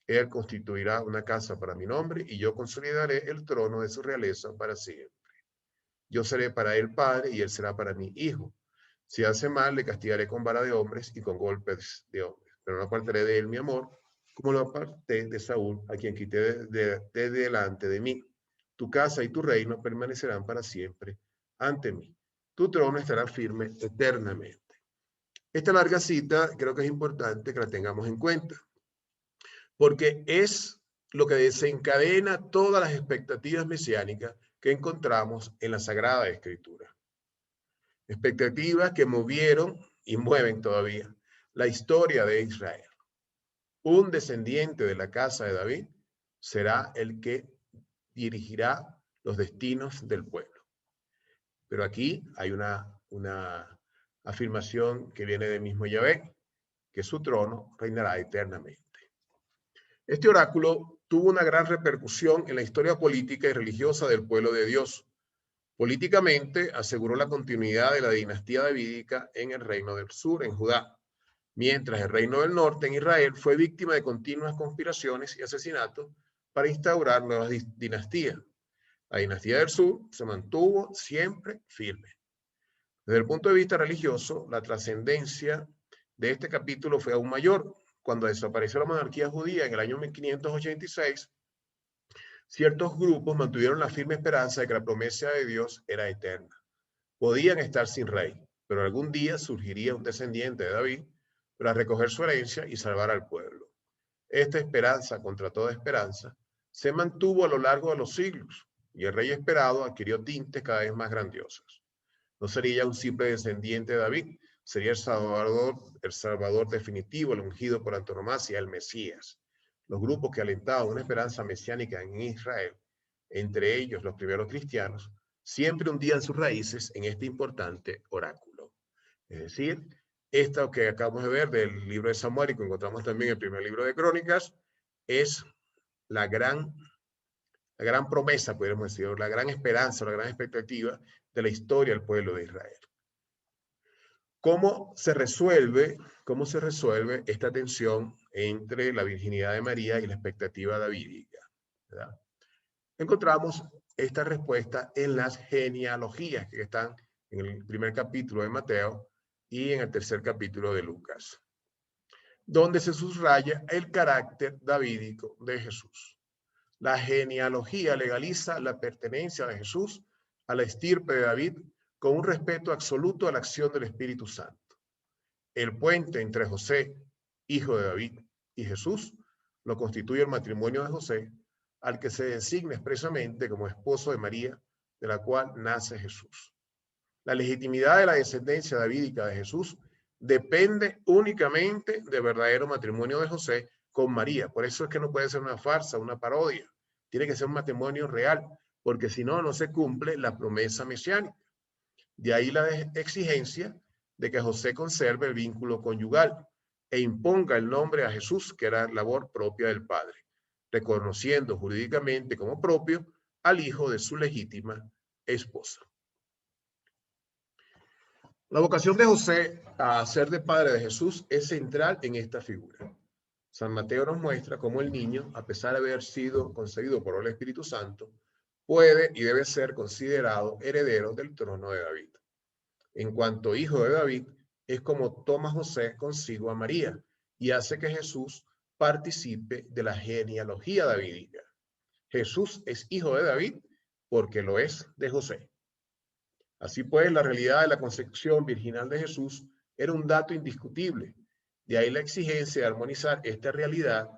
Él constituirá una casa para mi nombre y yo consolidaré el trono de su realeza para siempre. Yo seré para él padre y él será para mí hijo. Si hace mal, le castigaré con vara de hombres y con golpes de hombres. Pero no apartaré de él mi amor, como lo aparté de Saúl, a quien quité de delante de mí. Tu casa y tu reino permanecerán para siempre ante mí. Tu trono estará firme eternamente. Esta larga cita creo que es importante que la tengamos en cuenta, porque es lo que desencadena todas las expectativas mesiánicas que encontramos en la Sagrada Escritura. Expectativas que movieron y mueven todavía la historia de Israel. Un descendiente de la casa de David será el que dirigirá los destinos del pueblo. Pero aquí hay una afirmación que viene del mismo Yahvé, que su trono reinará eternamente. Este oráculo tuvo una gran repercusión en la historia política y religiosa del pueblo de Dios. Políticamente aseguró la continuidad de la dinastía davídica en el reino del sur, en Judá, mientras el reino del norte, en Israel, fue víctima de continuas conspiraciones y asesinatos para instaurar nuevas dinastías. La dinastía del sur se mantuvo siempre firme. Desde el punto de vista religioso, la trascendencia de este capítulo fue aún mayor. Cuando desapareció la monarquía judía en el año 1586, ciertos grupos mantuvieron la firme esperanza de que la promesa de Dios era eterna. Podían estar sin rey, pero algún día surgiría un descendiente de David para recoger su herencia y salvar al pueblo. Esta esperanza, contra toda esperanza, se mantuvo a lo largo de los siglos y el rey esperado adquirió tintes cada vez más grandiosos. No sería un simple descendiente de David, sería el Salvador definitivo, el ungido por antonomasia, el Mesías. Los grupos que alentaban una esperanza mesiánica en Israel, entre ellos los primeros cristianos, siempre hundían sus raíces en este importante oráculo. Es decir, esto que acabamos de ver del libro de Samuel y que encontramos también en el primer libro de Crónicas, es la gran promesa, podríamos decir, la gran esperanza, la gran expectativa de la historia del pueblo de Israel. ¿Cómo se resuelve esta tensión entre la virginidad de María y la expectativa davídica? ¿Verdad? Encontramos esta respuesta en las genealogías que están en el primer capítulo de Mateo y en el tercer capítulo de Lucas, donde se subraya el carácter davídico de Jesús. La genealogía legaliza la pertenencia de Jesús a la estirpe de David con un respeto absoluto a la acción del Espíritu Santo. El puente entre José, hijo de David, y Jesús lo constituye el matrimonio de José, al que se designa expresamente como esposo de María, de la cual nace Jesús. La legitimidad de la descendencia davídica de Jesús depende únicamente del verdadero matrimonio de José con María. Por eso es que no puede ser una farsa, una parodia. Tiene que ser un matrimonio real, porque si no, no se cumple la promesa mesiánica. De ahí la exigencia de que José conserve el vínculo conyugal e imponga el nombre a Jesús, que era labor propia del Padre, reconociendo jurídicamente como propio al hijo de su legítima esposa. La vocación de José a ser de padre de Jesús es central en esta figura. San Mateo nos muestra cómo el niño, a pesar de haber sido concebido por el Espíritu Santo, puede y debe ser considerado heredero del trono de David. En cuanto hijo de David, es como toma José consigo a María y hace que Jesús participe de la genealogía davídica. Jesús es hijo de David porque lo es de José. Así pues, la realidad de la concepción virginal de Jesús era un dato indiscutible. De ahí la exigencia de armonizar esta realidad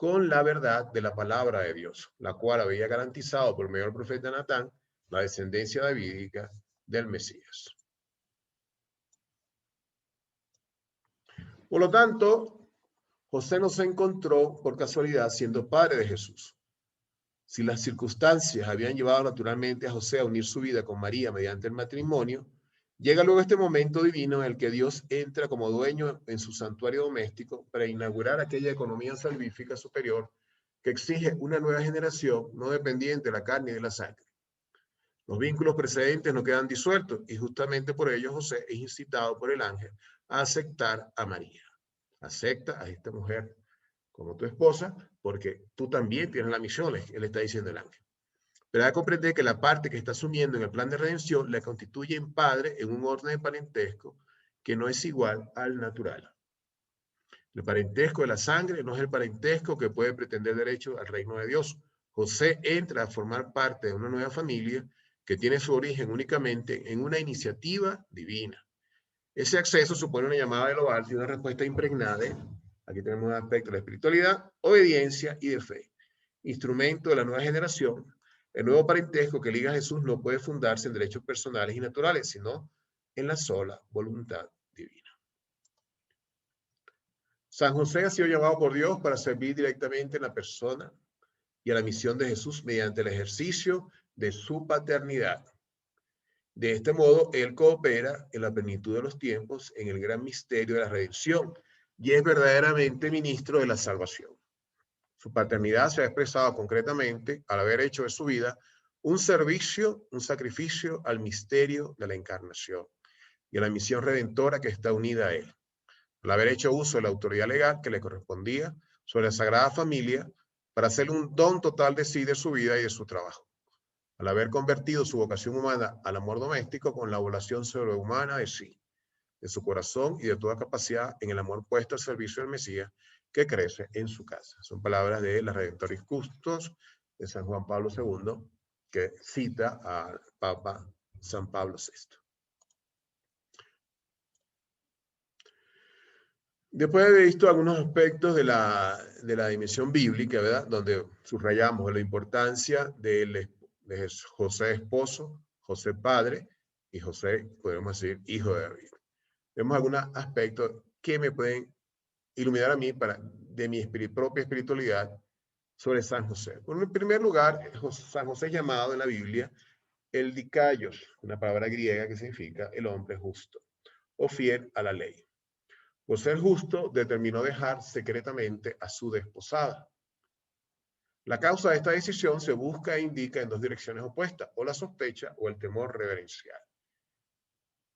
con la verdad de la palabra de Dios, la cual había garantizado por medio del profeta Natán la descendencia davídica del Mesías. Por lo tanto, José no se encontró por casualidad siendo padre de Jesús. Si las circunstancias habían llevado naturalmente a José a unir su vida con María mediante el matrimonio, llega luego este momento divino en el que Dios entra como dueño en su santuario doméstico para inaugurar aquella economía salvífica superior que exige una nueva generación no dependiente de la carne y de la sangre. Los vínculos precedentes no quedan disueltos y justamente por ello José es incitado por el ángel a aceptar a María. Acepta a esta mujer como tu esposa, porque tú también tienes la misión, él está diciendo el ángel. Pero hay que comprender que la parte que está asumiendo en el plan de redención la constituye en padre en un orden de parentesco que no es igual al natural. El parentesco de la sangre no es el parentesco que puede pretender derecho al reino de Dios. José entra a formar parte de una nueva familia que tiene su origen únicamente en una iniciativa divina. Ese acceso supone una llamada de lo alto y una respuesta impregnada de, aquí tenemos un aspecto de la espiritualidad, obediencia y de fe. Instrumento de la nueva generación, el nuevo parentesco que liga a Jesús no puede fundarse en derechos personales y naturales, sino en la sola voluntad divina. San José ha sido llamado por Dios para servir directamente en la persona y a la misión de Jesús mediante el ejercicio de su paternidad. De este modo, él coopera en la plenitud de los tiempos en el gran misterio de la redención y es verdaderamente ministro de la salvación. Su paternidad se ha expresado concretamente al haber hecho de su vida un servicio, un sacrificio al misterio de la encarnación y a la misión redentora que está unida a él. Al haber hecho uso de la autoridad legal que le correspondía sobre la Sagrada Familia para hacerle un don total de sí, de su vida y de su trabajo. Al haber convertido su vocación humana al amor doméstico con la oblación sobrehumana de sí, de su corazón y de toda capacidad en el amor puesto al servicio del Mesías que crece en su casa. Son palabras de la Redentoris Custos de San Juan Pablo II, que cita al Papa San Pablo VI. Después de haber visto algunos aspectos de la dimensión bíblica, ¿verdad? Donde subrayamos la importancia de José esposo, José padre y José, podemos decir, hijo de David. Vemos algunos aspectos que me pueden iluminar a mí de mi propia espiritualidad sobre San José. Bueno, en primer lugar, San José es llamado en la Biblia el dikaios, una palabra griega que significa el hombre justo o fiel a la ley. Por ser justo, determinó dejar secretamente a su desposada. La causa de esta decisión se busca e indica en dos direcciones opuestas, o la sospecha o el temor reverencial.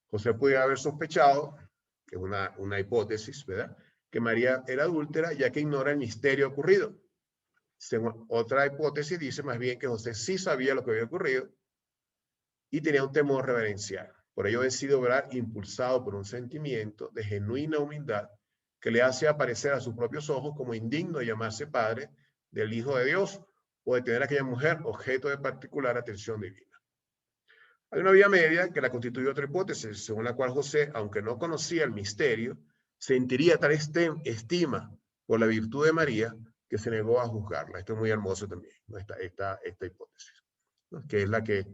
José podía haber sospechado, que es una hipótesis, ¿verdad?, que María era adúltera, ya que ignora el misterio ocurrido. Según otra hipótesis dice más bien que José sí sabía lo que había ocurrido y tenía un temor reverencial. Por ello decide obrar impulsado por un sentimiento de genuina humildad que le hace aparecer a sus propios ojos como indigno de llamarse padre del Hijo de Dios o de tener a aquella mujer objeto de particular atención divina. Hay una vía media que la constituye otra hipótesis, según la cual José, aunque no conocía el misterio, sentiría tal estima por la virtud de María que se negó a juzgarla. Esto es muy hermoso también, ¿no? esta hipótesis, ¿no? Que es la que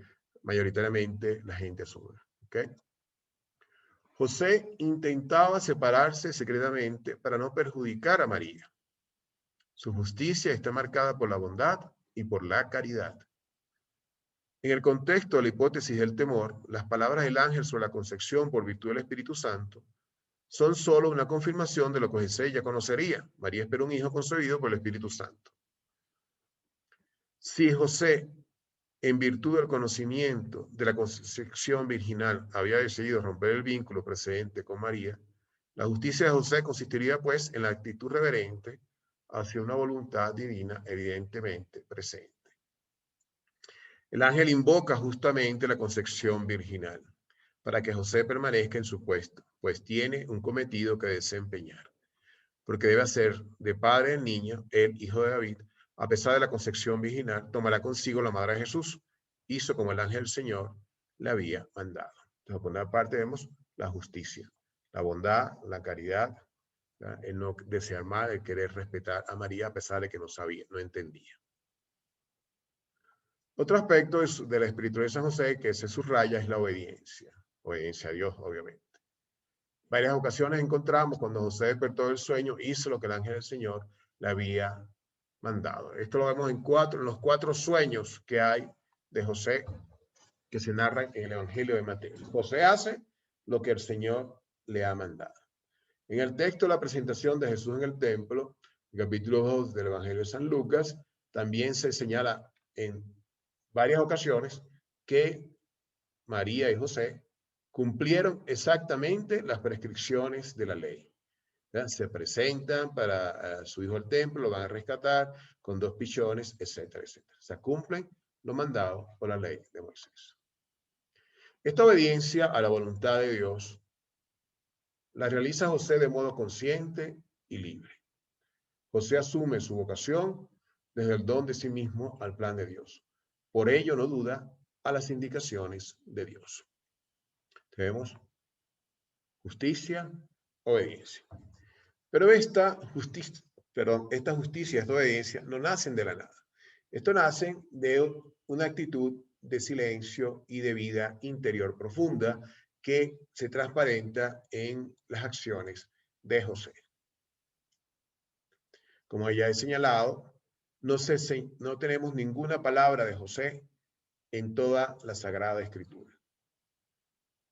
mayoritariamente la gente asume. ¿Okay? José intentaba separarse secretamente para no perjudicar a María. Su justicia está marcada por la bondad y por la caridad. En el contexto de la hipótesis del temor, las palabras del ángel sobre la concepción por virtud del Espíritu Santo son solo una confirmación de lo que José ya conocería. María espera un hijo concebido por el Espíritu Santo. Si José, en virtud del conocimiento de la concepción virginal, había decidido romper el vínculo precedente con María, la justicia de José consistiría pues en la actitud reverente hacia una voluntad divina evidentemente presente. El ángel invoca justamente la concepción virginal para que José permanezca en su puesto, pues tiene un cometido que desempeñar, porque debe hacer de padre el niño, el hijo de David, a pesar de la concepción virginal, tomará consigo la madre de Jesús, hizo como el ángel del Señor le había mandado. Entonces, por una parte vemos la justicia, la bondad, la caridad, ¿verdad? El no desear mal, el querer respetar a María a pesar de que no sabía, no entendía. Otro aspecto de la espiritualidad de San José que se subraya es la obediencia a Dios, obviamente. Varias ocasiones encontramos cuando José despertó del sueño, hizo lo que el ángel del Señor le había mandado. Esto lo vemos en los 4 sueños que hay de José que se narran en el Evangelio de Mateo. José hace lo que el Señor le ha mandado. En el texto de la presentación de Jesús en el templo, el capítulo 2 del Evangelio de San Lucas, también se señala en varias ocasiones que María y José cumplieron exactamente las prescripciones de la ley. ¿Ya? Se presentan para su hijo al templo, lo van a rescatar con 2 pichones, etcétera, etcétera. O sea, cumplen lo mandado por la ley de Moisés. Esta obediencia a la voluntad de Dios la realiza José de modo consciente y libre. José asume su vocación desde el don de sí mismo al plan de Dios. Por ello no duda a las indicaciones de Dios. Tenemos justicia, obediencia. Pero esta justicia, esta obediencia no nacen de la nada. Esto nace de una actitud de silencio y de vida interior profunda que se transparenta en las acciones de José. Como ya he señalado, no tenemos ninguna palabra de José en toda la Sagrada Escritura.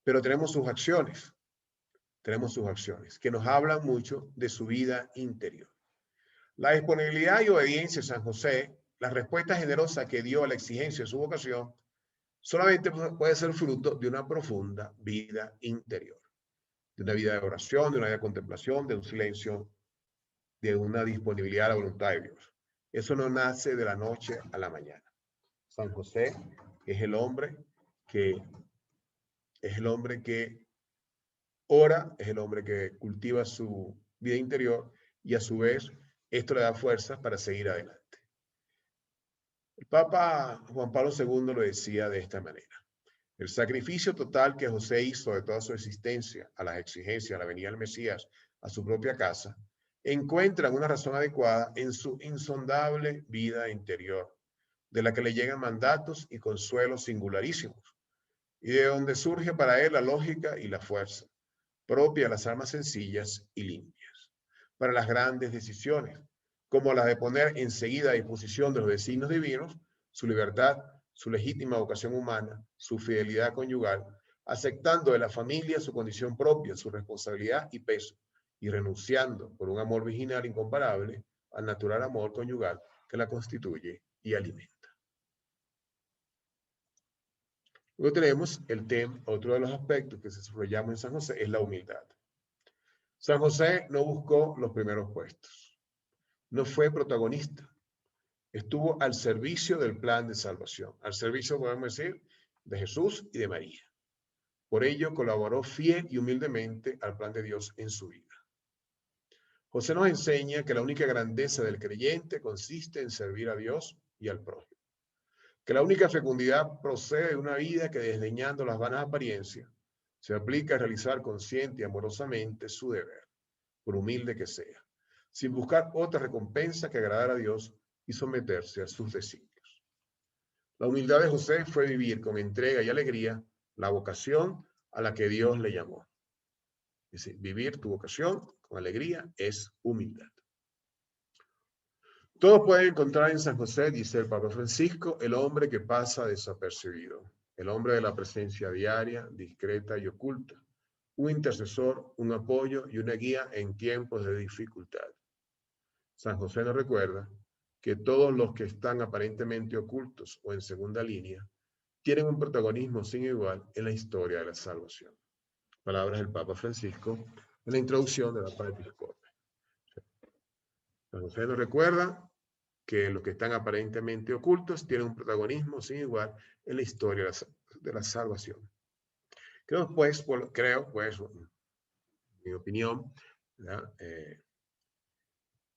Pero tenemos sus acciones que nos hablan mucho de su vida interior. La disponibilidad y obediencia de San José, la respuesta generosa que dio a la exigencia de su vocación, solamente puede ser fruto de una profunda vida interior, de una vida de oración, de una vida de contemplación, de un silencio, de una disponibilidad a la voluntad de Dios. Eso no nace de la noche a la mañana. San José es el hombre que ora, es el hombre que cultiva su vida interior y a su vez esto le da fuerzas para seguir adelante. El Papa Juan Pablo II lo decía de esta manera. El sacrificio total que José hizo de toda su existencia a las exigencias, a la venida del Mesías, a su propia casa, encuentra una razón adecuada en su insondable vida interior, de la que le llegan mandatos y consuelos singularísimos, y de donde surge para él la lógica y la fuerza, propia de las almas sencillas y limpias, para las grandes decisiones, como las de poner enseguida a disposición de los designios divinos su libertad, su legítima vocación humana, su fidelidad conyugal, aceptando de la familia su condición propia, su responsabilidad y peso, y renunciando por un amor virginal incomparable al natural amor conyugal que la constituye y alimenta. Luego tenemos el tema, otro de los aspectos que se subrayamos en San José es la humildad. San José no buscó los primeros puestos, no fue protagonista, estuvo al servicio del plan de salvación, al servicio, podemos decir, de Jesús y de María. Por ello, colaboró fiel y humildemente al plan de Dios en su vida. José nos enseña que la única grandeza del creyente consiste en servir a Dios y al prójimo. que la única fecundidad procede de una vida que, desdeñando las vanas apariencias, se aplica a realizar consciente y amorosamente su deber, por humilde que sea, sin buscar otra recompensa que agradar a Dios y someterse a sus designios. La humildad de José fue vivir con entrega y alegría la vocación a la que Dios le llamó. Es decir, vivir tu vocación con alegría es humildad. Todos pueden encontrar en San José, dice el Papa Francisco, el hombre que pasa desapercibido, el hombre de la presencia diaria, discreta y oculta, un intercesor, un apoyo y una guía en tiempos de dificultad. San José nos recuerda que todos los que están aparentemente ocultos o en segunda línea tienen un protagonismo sin igual en la historia de la salvación. Palabras del Papa Francisco en la introducción de la Paz Episcopi. San José nos recuerda que los que están aparentemente ocultos tienen un protagonismo sin igual en la historia de la salvación. Creo, pues, mi opinión,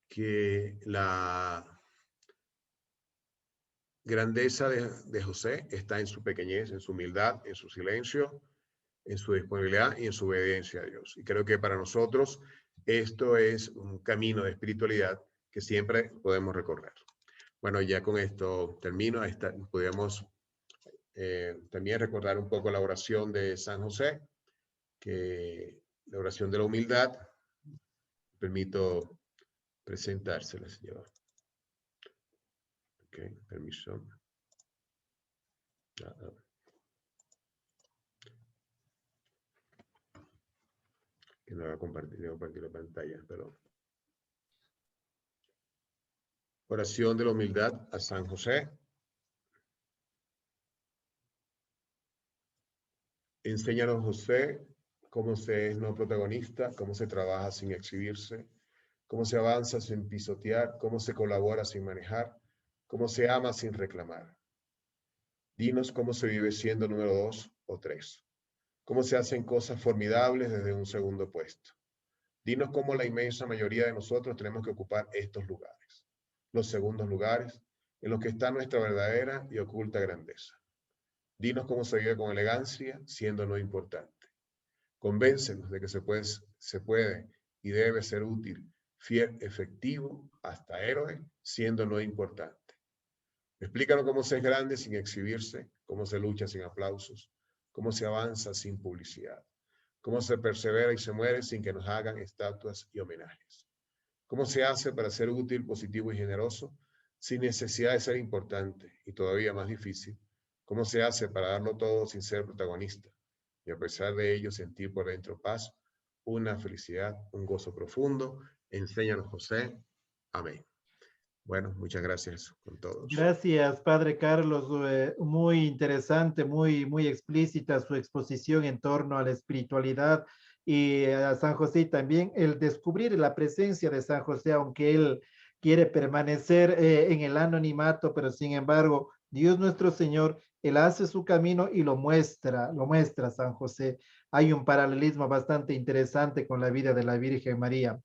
que la grandeza de José está en su pequeñez, en su humildad, en su silencio, en su disponibilidad y en su obediencia a Dios. Y creo que para nosotros esto es un camino de espiritualidad que siempre podemos recorrer. Bueno, ya con esto termino. Podemos también recordar un poco la oración de San José, que la oración de la humildad. Permito presentársela, señor. Ok, permiso. Que no va a compartir la pantalla, perdón. Oración de la humildad a San José. Enséñanos, José, cómo se es no protagonista, cómo se trabaja sin exhibirse, cómo se avanza sin pisotear, cómo se colabora sin manejar, cómo se ama sin reclamar. Dinos cómo se vive siendo número 2 o 3, cómo se hacen cosas formidables desde un segundo puesto. Dinos cómo la inmensa mayoría de nosotros tenemos que ocupar estos lugares, los segundos lugares, en los que está nuestra verdadera y oculta grandeza. Dinos cómo se vive con elegancia, siendo no importante. Convéncenos de que se puede y debe ser útil, fiel, efectivo, hasta héroe, siendo no importante. Explícanos cómo se es grande sin exhibirse, cómo se lucha sin aplausos, cómo se avanza sin publicidad, cómo se persevera y se muere sin que nos hagan estatuas y homenajes. Cómo se hace para ser útil, positivo y generoso sin necesidad de ser importante y todavía más difícil, cómo se hace para darlo todo sin ser protagonista y a pesar de ello sentir por dentro paz, una felicidad, un gozo profundo. Enséñanos, José. Amén. Bueno, muchas gracias con todos. Gracias, Padre Carlos. Muy interesante, muy explícita su exposición en torno a la espiritualidad y a San José también. El descubrir la presencia de San José, aunque él quiere permanecer en el anonimato, pero sin embargo, Dios nuestro Señor, él hace su camino y lo muestra San José. Hay un paralelismo bastante interesante con la vida de la Virgen María.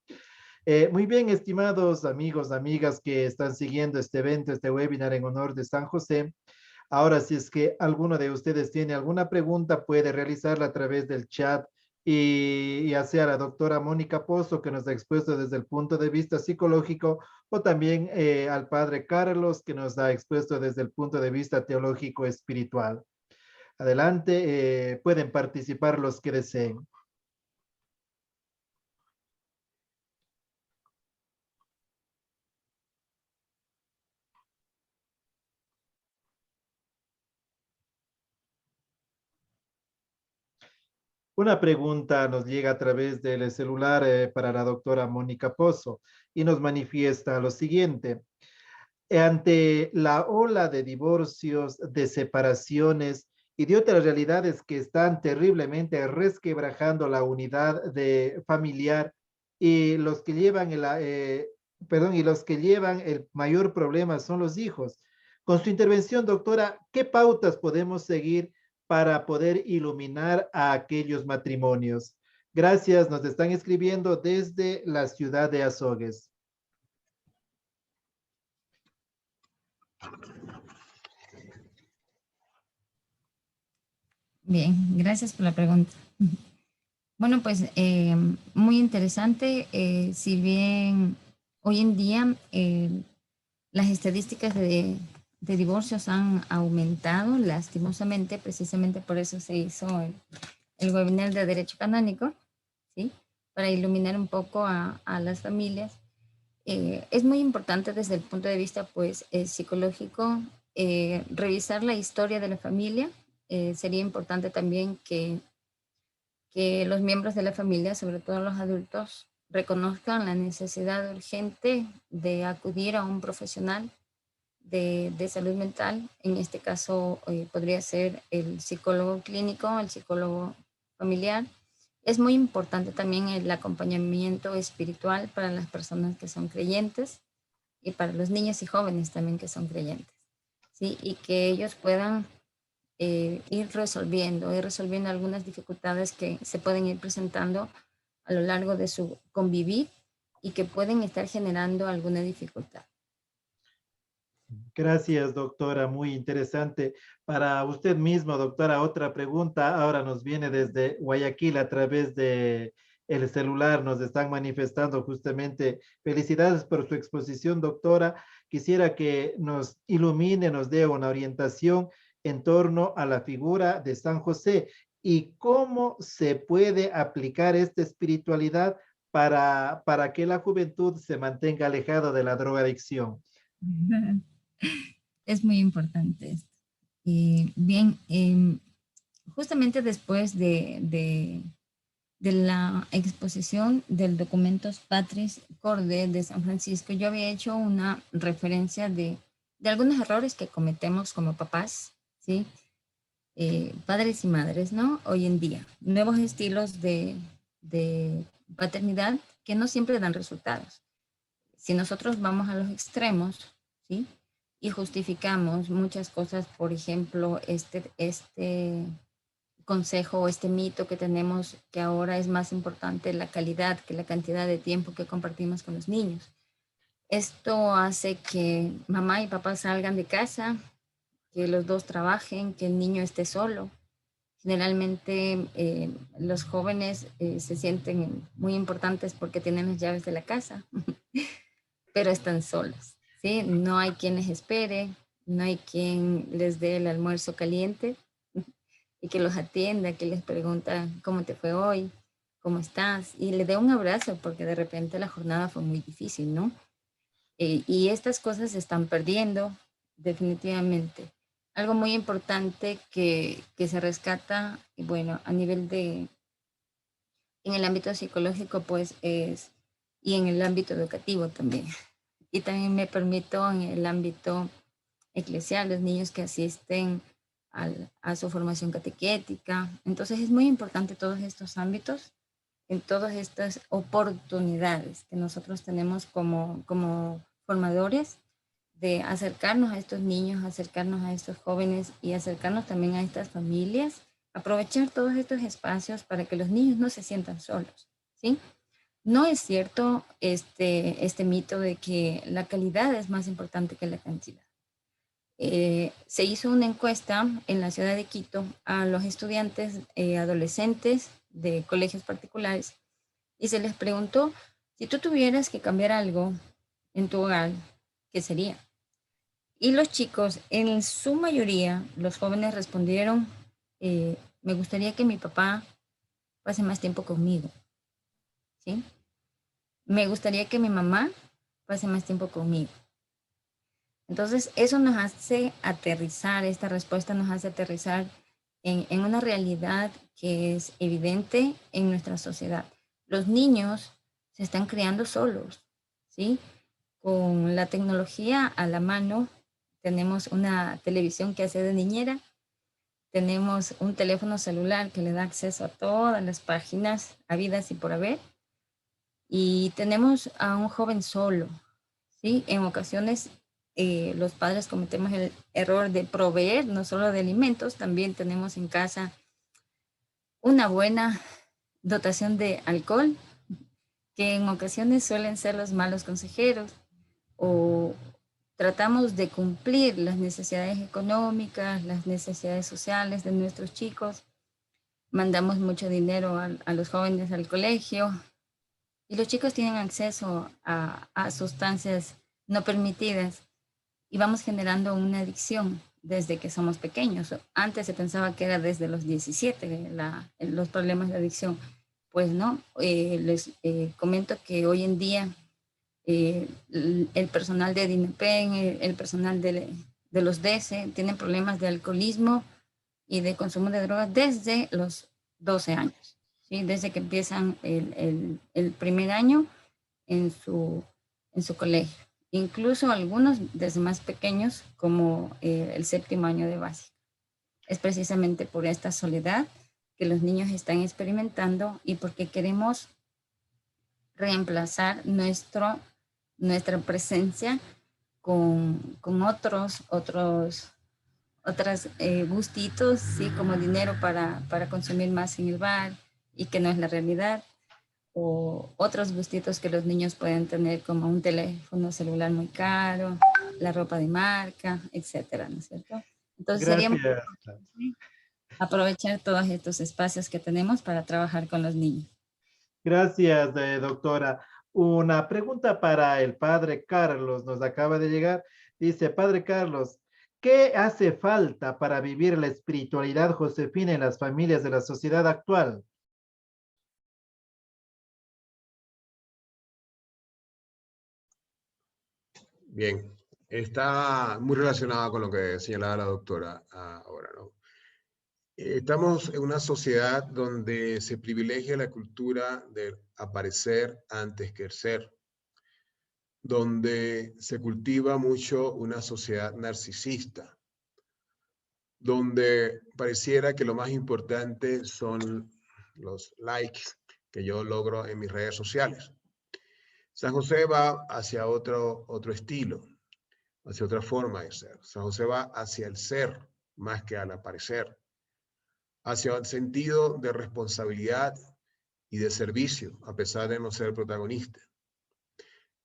Muy bien, estimados amigos, amigas que están siguiendo este evento, este webinar en honor de San José. Ahora, si es que alguno de ustedes tiene alguna pregunta, puede realizarla a través del chat y ya sea la doctora Mónica Pozo, que nos ha expuesto desde el punto de vista psicológico, o también al padre Carlos, que nos ha expuesto desde el punto de vista teológico espiritual. Adelante, pueden participar los que deseen. Una pregunta nos llega a través del celular para la doctora Mónica Pozo y nos manifiesta lo siguiente. Ante la ola de divorcios, de separaciones y de otras realidades que están terriblemente resquebrajando la unidad familiar y los que llevan el mayor problema son los hijos. Con su intervención, doctora, ¿qué pautas podemos seguir para poder iluminar a aquellos matrimonios? Gracias, nos están escribiendo desde la ciudad de Azogues. Bien, gracias por la pregunta. Bueno, pues muy interesante. Si bien hoy en día las estadísticas de divorcios han aumentado lastimosamente, precisamente por eso se hizo el webinar de Derecho Canónico, ¿sí? Para iluminar un poco a las familias. Es muy importante desde el punto de vista pues, psicológico revisar la historia de la familia. Sería importante también que los miembros de la familia, sobre todo los adultos, reconozcan la necesidad urgente de acudir a un profesional de salud mental. En este caso podría ser el psicólogo clínico, el psicólogo familiar. Es muy importante también el acompañamiento espiritual para las personas que son creyentes y para los niños y jóvenes también que son creyentes, ¿sí? Y que ellos puedan ir resolviendo algunas dificultades que se pueden ir presentando a lo largo de su convivir y que pueden estar generando alguna dificultad. Gracias, doctora, muy interesante. Para usted mismo, doctora, otra pregunta. Ahora nos viene desde Guayaquil a través de el celular. Nos están manifestando justamente. Felicidades por su exposición, doctora. Quisiera que nos ilumine, nos dé una orientación en torno a la figura de San José y cómo se puede aplicar esta espiritualidad para que la juventud se mantenga alejada de la drogadicción. Es muy importante esto. Bien, justamente después de la exposición del Documentos Patris Corde de San Francisco, yo había hecho una referencia de algunos errores que cometemos como papás, ¿sí? Padres y madres, ¿no? Hoy en día. Nuevos estilos de paternidad que no siempre dan resultados. Si nosotros vamos a los extremos, ¿sí? Y justificamos muchas cosas, por ejemplo, este consejo o este mito que tenemos que ahora es más importante la calidad que la cantidad de tiempo que compartimos con los niños. Esto hace que mamá y papá salgan de casa, que los dos trabajen, que el niño esté solo. Generalmente los jóvenes se sienten muy importantes porque tienen las llaves de la casa, pero están solos, ¿sí? No hay quien les espere, no hay quien les dé el almuerzo caliente y que los atienda, que les pregunta cómo te fue hoy, cómo estás, y le dé un abrazo porque de repente la jornada fue muy difícil, ¿no? Y estas cosas se están perdiendo definitivamente. Algo muy importante que se rescata, bueno, a nivel en el ámbito psicológico, pues es, y en el ámbito educativo también. Y también me permito en el ámbito eclesial, los niños que asisten a su formación catequética. Entonces es muy importante todos estos ámbitos, en todas estas oportunidades que nosotros tenemos como formadores de acercarnos a estos niños, acercarnos a estos jóvenes y acercarnos también a estas familias, aprovechar todos estos espacios para que los niños no se sientan solos, ¿sí? No es cierto este mito de que la calidad es más importante que la cantidad. Se hizo una encuesta en la ciudad de Quito a los estudiantes adolescentes de colegios particulares y se les preguntó, si tú tuvieras que cambiar algo en tu hogar, ¿qué sería? Y los chicos, en su mayoría, los jóvenes respondieron, me gustaría que mi papá pase más tiempo conmigo, ¿sí? Me gustaría que mi mamá pase más tiempo conmigo. Entonces, eso nos hace aterrizar, esta respuesta nos hace aterrizar en una realidad que es evidente en nuestra sociedad. Los niños se están criando solos, ¿sí? Con la tecnología a la mano, tenemos una televisión que hace de niñera, tenemos un teléfono celular que le da acceso a todas las páginas habidas y por haber, y tenemos a un joven solo, ¿sí? En ocasiones los padres cometemos el error de proveer no solo de alimentos, también tenemos en casa una buena dotación de alcohol, que en ocasiones suelen ser los malos consejeros, o tratamos de cumplir las necesidades económicas, las necesidades sociales de nuestros chicos, mandamos mucho dinero a los jóvenes al colegio y los chicos tienen acceso a sustancias no permitidas y vamos generando una adicción desde que somos pequeños. Antes se pensaba que era desde los 17 los problemas de adicción. Pues no, les comento que hoy en día el personal de DINAPEN, el personal de los DESE tienen problemas de alcoholismo y de consumo de drogas desde los 12 años, ¿sí? Desde que empiezan el primer año en su colegio. Incluso algunos desde más pequeños, como el 7º año de básica. Es precisamente por esta soledad que los niños están experimentando y porque queremos reemplazar nuestra presencia con otros gustitos, ¿sí? Como dinero para consumir más en el bar y que no es la realidad, o otros gustitos que los niños pueden tener como un teléfono celular muy caro, la ropa de marca, etcétera, ¿no es cierto? Entonces sería muy Gracias. importante aprovechar todos estos espacios que tenemos para trabajar con los niños. Gracias, doctora. Una pregunta para el padre Carlos nos acaba de llegar. Dice, padre Carlos, ¿qué hace falta para vivir la espiritualidad josefina en las familias de la sociedad actual? Bien, está muy relacionado con lo que señalaba la doctora ahora, ¿no? Estamos en una sociedad donde se privilegia la cultura de aparecer antes que ser, donde se cultiva mucho una sociedad narcisista, donde pareciera que lo más importante son los likes que yo logro en mis redes sociales. San José va hacia otro estilo, hacia otra forma de ser. San José va hacia el ser más que al aparecer, hacia el sentido de responsabilidad y de servicio, a pesar de no ser protagonista.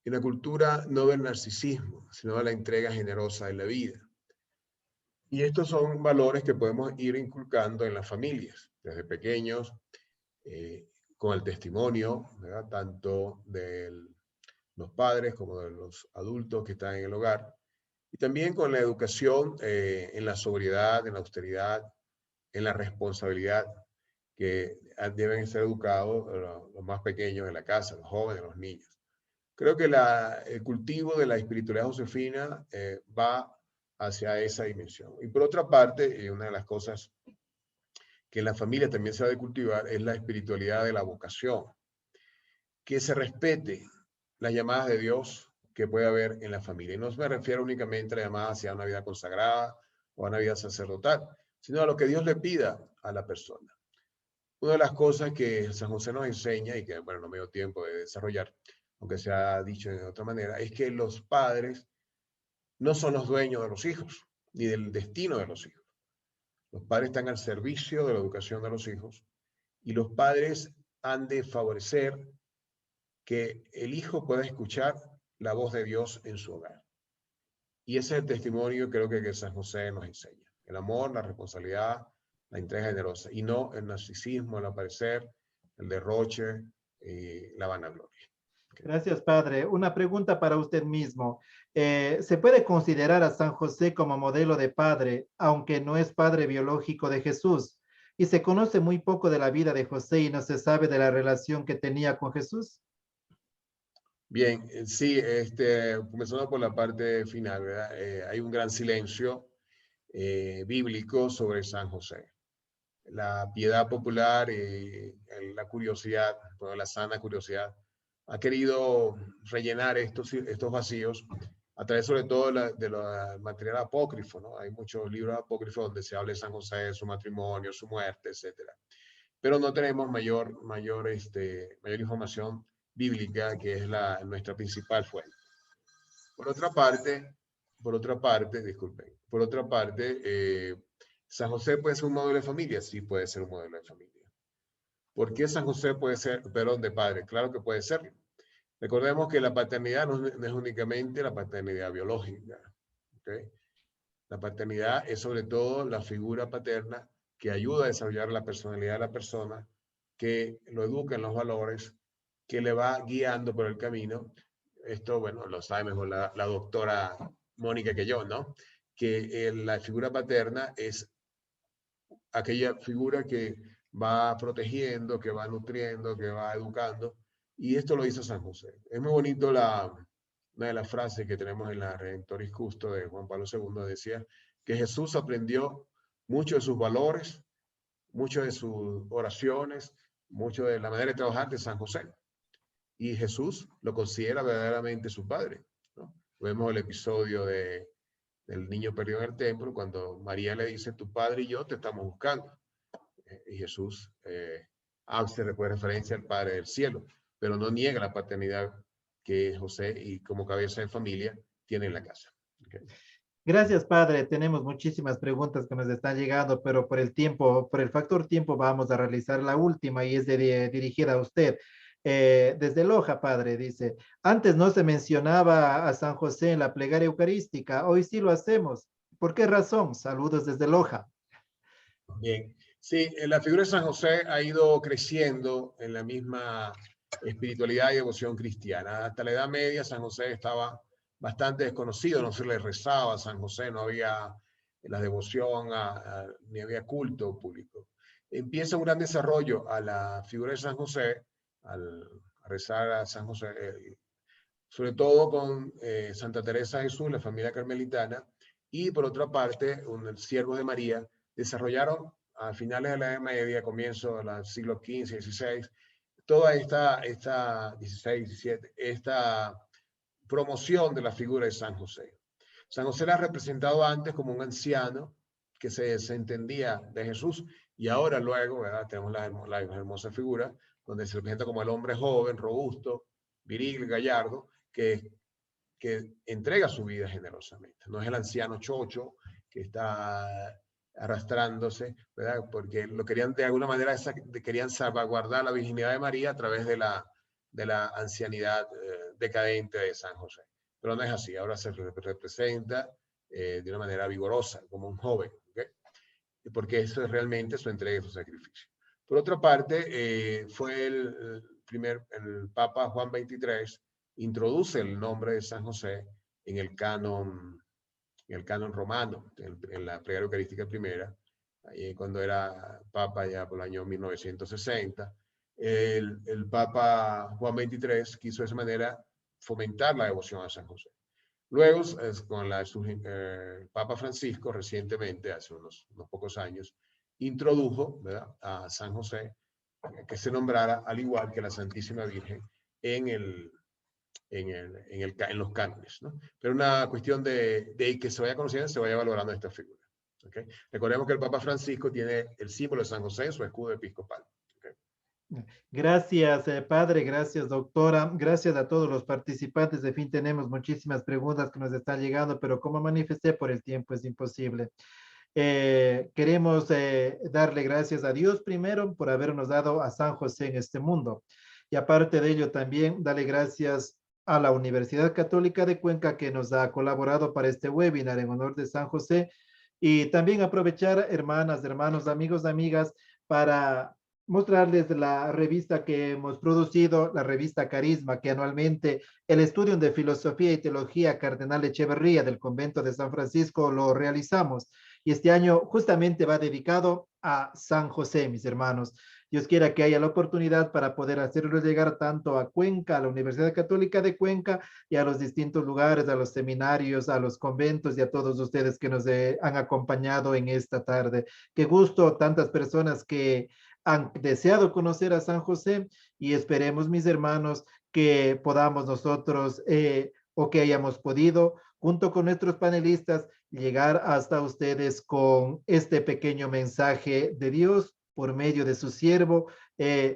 En la cultura no del narcisismo, sino de la entrega generosa de la vida. Y estos son valores que podemos ir inculcando en las familias, desde pequeños, con el testimonio, ¿verdad? Tanto de los padres como de los adultos que están en el hogar, y también con la educación en la sobriedad, en la austeridad, en la responsabilidad, que deben ser educados los más pequeños de la casa, los jóvenes, los niños. Creo que el cultivo de la espiritualidad josefina va hacia esa dimensión. Y por otra parte, una de las cosas que en la familia también se ha de cultivar es la espiritualidad de la vocación. Que se respete las llamadas de Dios que puede haber en la familia. Y no me refiero únicamente a la llamada hacia una vida consagrada o a una vida sacerdotal, sino a lo que Dios le pida a la persona. Una de las cosas que San José nos enseña, y que, bueno, no me dio tiempo de desarrollar, aunque se ha dicho de otra manera, es que los padres no son los dueños de los hijos, ni del destino de los hijos. Los padres están al servicio de la educación de los hijos, y los padres han de favorecer que el hijo pueda escuchar la voz de Dios en su hogar. Y ese es el testimonio, creo que San José nos enseña. El amor, la responsabilidad, la entrega generosa, y no el narcisismo, el aparecer, el derroche, la vanagloria. Gracias, padre. Una pregunta para usted mismo. ¿Se puede considerar a San José como modelo de padre, aunque no es padre biológico de Jesús? Y se conoce muy poco de la vida de José y no se sabe de la relación que tenía con Jesús. Bien, sí, comenzando por la parte final, ¿verdad? Hay un gran silencio bíblico sobre San José. La piedad popular y la curiosidad, bueno, la sana curiosidad, ha querido rellenar estos vacíos a través sobre todo de material apócrifo, ¿no? Hay muchos libros apócrifos donde se habla de San José, su matrimonio, su muerte, etc. Pero no tenemos mayor información bíblica, que es nuestra principal fuente. Por otra parte, disculpen, por otra parte, San José puede ser un modelo de familia, sí puede ser un modelo de familia. ¿Por qué San José puede ser, perdón, de padre? Claro que puede serlo. Recordemos que la paternidad no es únicamente la paternidad biológica, ¿okay? La paternidad es sobre todo la figura paterna que ayuda a desarrollar la personalidad de la persona, que lo educa en los valores, que le va guiando por el camino. Esto, bueno, lo sabe mejor la doctora Mónica que yo, ¿no? Que la figura paterna es aquella figura que va protegiendo, que va nutriendo, que va educando. Y esto lo hizo San José. Es muy bonito una de las frases que tenemos en la Redentoris Custo de Juan Pablo II, decía que Jesús aprendió mucho de sus valores, mucho de sus oraciones, mucho de la manera de trabajar de San José. Y Jesús lo considera verdaderamente su padre, ¿no? Vemos el episodio del niño perdido en el templo, cuando María le dice, tu padre y yo te estamos buscando. Y Jesús hace referencia al Padre del cielo, pero no niega la paternidad que José, y como cabeza de familia, tiene en la casa. Okay. Gracias, padre. Tenemos muchísimas preguntas que nos están llegando, pero por el tiempo, por el factor tiempo, vamos a realizar la última y es dirigida a usted. Desde Loja, padre, dice, antes no se mencionaba a San José en la plegaria eucarística, hoy sí lo hacemos. ¿Por qué razón? Saludos desde Loja. Bien, sí, la figura de San José ha ido creciendo en la misma espiritualidad y devoción cristiana. Hasta la Edad Media San José estaba bastante desconocido, no se le rezaba a San José, no había la devoción, ni había culto público. Empieza un gran desarrollo a la figura de San José, al rezar a San José, sobre todo con Santa Teresa de Jesús, la familia carmelitana, y por otra parte, un siervo de María, desarrollaron a finales de la Edad Media, comienzo del siglo XV, XVI, toda esta 16, 17, esta promoción de la figura de San José. San José la ha representado antes como un anciano que se desentendía de Jesús, y ahora luego, ¿verdad? Tenemos la hermosa figura donde se representa como el hombre joven, robusto, viril, gallardo, que entrega su vida generosamente. No es el anciano chocho que está arrastrándose, ¿verdad? Porque lo querían de alguna manera, querían salvaguardar la virginidad de María a través de la ancianidad decadente de San José. Pero no es así, ahora se representa de una manera vigorosa, como un joven, ¿okay? Porque eso es realmente su entrega y su sacrificio. Por otra parte, fue el Papa Juan XXIII, introduce el nombre de San José en el canon romano, en la plegaria eucarística primera, cuando era papa ya por el año 1960. El Papa Juan XXIII quiso de esa manera fomentar la devoción a San José. Luego, con el Papa Francisco, recientemente, hace unos pocos años, introdujo, ¿verdad?, a San José, que se nombrara al igual que la Santísima Virgen en los cánones, ¿no? Pero una cuestión de que se vaya conociendo, se vaya valorando esta figura. ¿Okay? Recordemos que el Papa Francisco tiene el símbolo de San José en su escudo episcopal. ¿Okay? Gracias, padre, gracias, doctora, gracias a todos los participantes. De fin, tenemos muchísimas preguntas que nos están llegando, pero como manifesté, por el tiempo es imposible. Queremos darle gracias a Dios primero por habernos dado a San José en este mundo. Y aparte de ello, también darle gracias a la Universidad Católica de Cuenca que nos ha colaborado para este webinar en honor de San José. Y también aprovechar, hermanas, hermanos, amigos, amigas, para mostrarles la revista que hemos producido, la revista Carisma, que anualmente el Estudio de Filosofía y Teología Cardenal Echeverría del Convento de San Francisco lo realizamos. Y este año justamente va dedicado a San José, mis hermanos. Dios quiera que haya la oportunidad para poder hacerlo llegar tanto a Cuenca, a la Universidad Católica de Cuenca y a los distintos lugares, a los seminarios, a los conventos y a todos ustedes que nos han acompañado en esta tarde. Qué gusto, tantas personas que han deseado conocer a San José y esperemos, mis hermanos, que podamos nosotros o que hayamos podido, junto con nuestros panelistas, llegar hasta ustedes con este pequeño mensaje de Dios por medio de su siervo,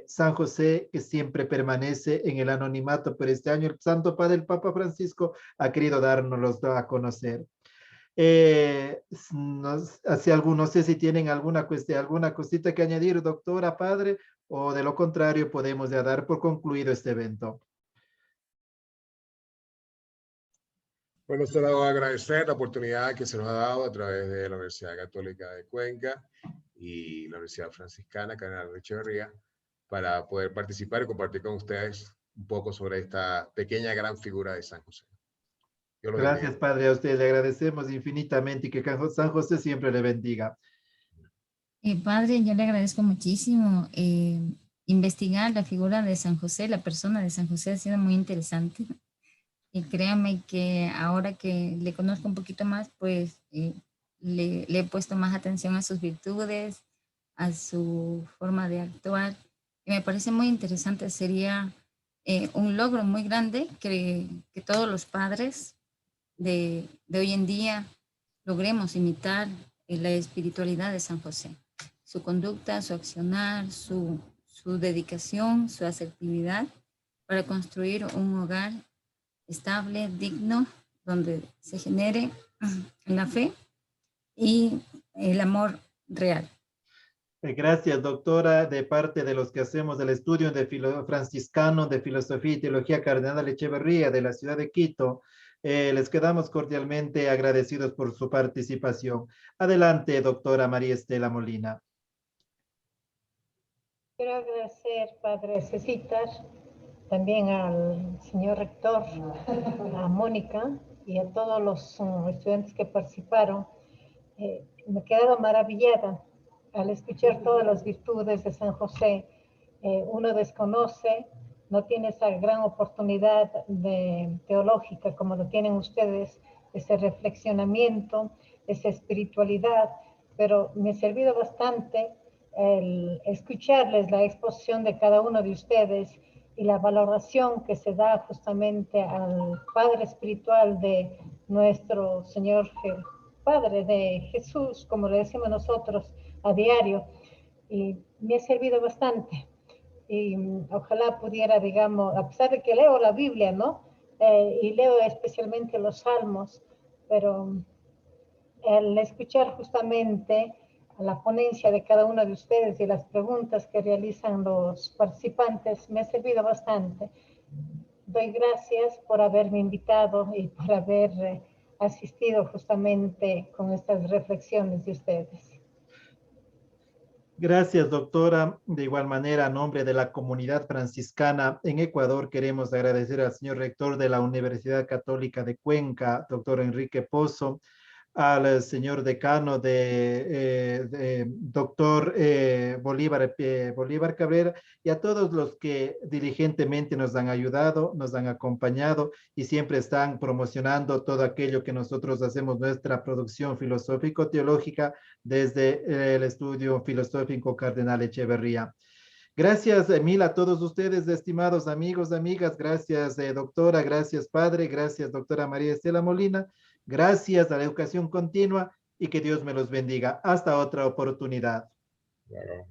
San José, que siempre permanece en el anonimato, pero este año el Santo Padre, el Papa Francisco, ha querido dárnoslos a conocer. No sé si tienen alguna cuestión, alguna cosita que añadir, doctora, padre, o de lo contrario podemos ya dar por concluido este evento. Bueno, solo agradecer la oportunidad que se nos ha dado a través de la Universidad Católica de Cuenca y la Universidad Franciscana Cardenal Echeverría para poder participar y compartir con ustedes un poco sobre esta pequeña gran figura de San José. Dios los bendiga. Gracias, Padre, a usted le agradecemos infinitamente y que San José siempre le bendiga. Padre, yo le agradezco muchísimo. Investigar la figura de San José, la persona de San José ha sido muy interesante. Y créame que ahora que le conozco un poquito más, pues le he puesto más atención a sus virtudes, a su forma de actuar. Y me parece muy interesante, sería un logro muy grande que todos los padres de hoy en día logremos imitar la espiritualidad de San José, su conducta, su accionar, su dedicación, su asertividad para construir un hogar estable, digno, donde se genere la fe y el amor real. Gracias, doctora, de parte de los que hacemos el estudio de franciscano de Filosofía y Teología Cardenal Echeverría de la ciudad de Quito. Les quedamos cordialmente agradecidos por su participación. Adelante, doctora María Estela Molina. Quiero agradecer, Padre Cecitas, también al señor rector, a Mónica y a todos los estudiantes que participaron. Me quedaba maravillada al escuchar todas las virtudes de San José. Uno desconoce, no tiene esa gran oportunidad teológica como lo tienen ustedes, ese reflexionamiento, esa espiritualidad, pero me ha servido bastante el escucharles la exposición de cada uno de ustedes y la valoración que se da justamente al Padre espiritual de nuestro Señor Padre de Jesús, como le decimos nosotros a diario, y me ha servido bastante. Y ojalá pudiera, digamos, a pesar de que leo la Biblia, ¿no? Y leo especialmente los Salmos, pero al escuchar justamente a la ponencia de cada uno de ustedes y las preguntas que realizan los participantes, me ha servido bastante. Doy gracias por haberme invitado y por haber asistido justamente con estas reflexiones de ustedes. Gracias, doctora. De igual manera, a nombre de la comunidad franciscana en Ecuador, queremos agradecer al señor rector de la Universidad Católica de Cuenca, doctor Enrique Pozo, al señor decano doctor Bolívar Cabrera y a todos los que diligentemente nos han ayudado, nos han acompañado y siempre están promocionando todo aquello que nosotros hacemos, nuestra producción filosófico-teológica desde el estudio filosófico Cardenal Echeverría. Gracias, Emil, a todos ustedes, estimados amigos, amigas. Gracias, doctora. Gracias, padre. Gracias, doctora María Estela Molina. Gracias a la educación continua y que Dios me los bendiga. Hasta otra oportunidad. Claro.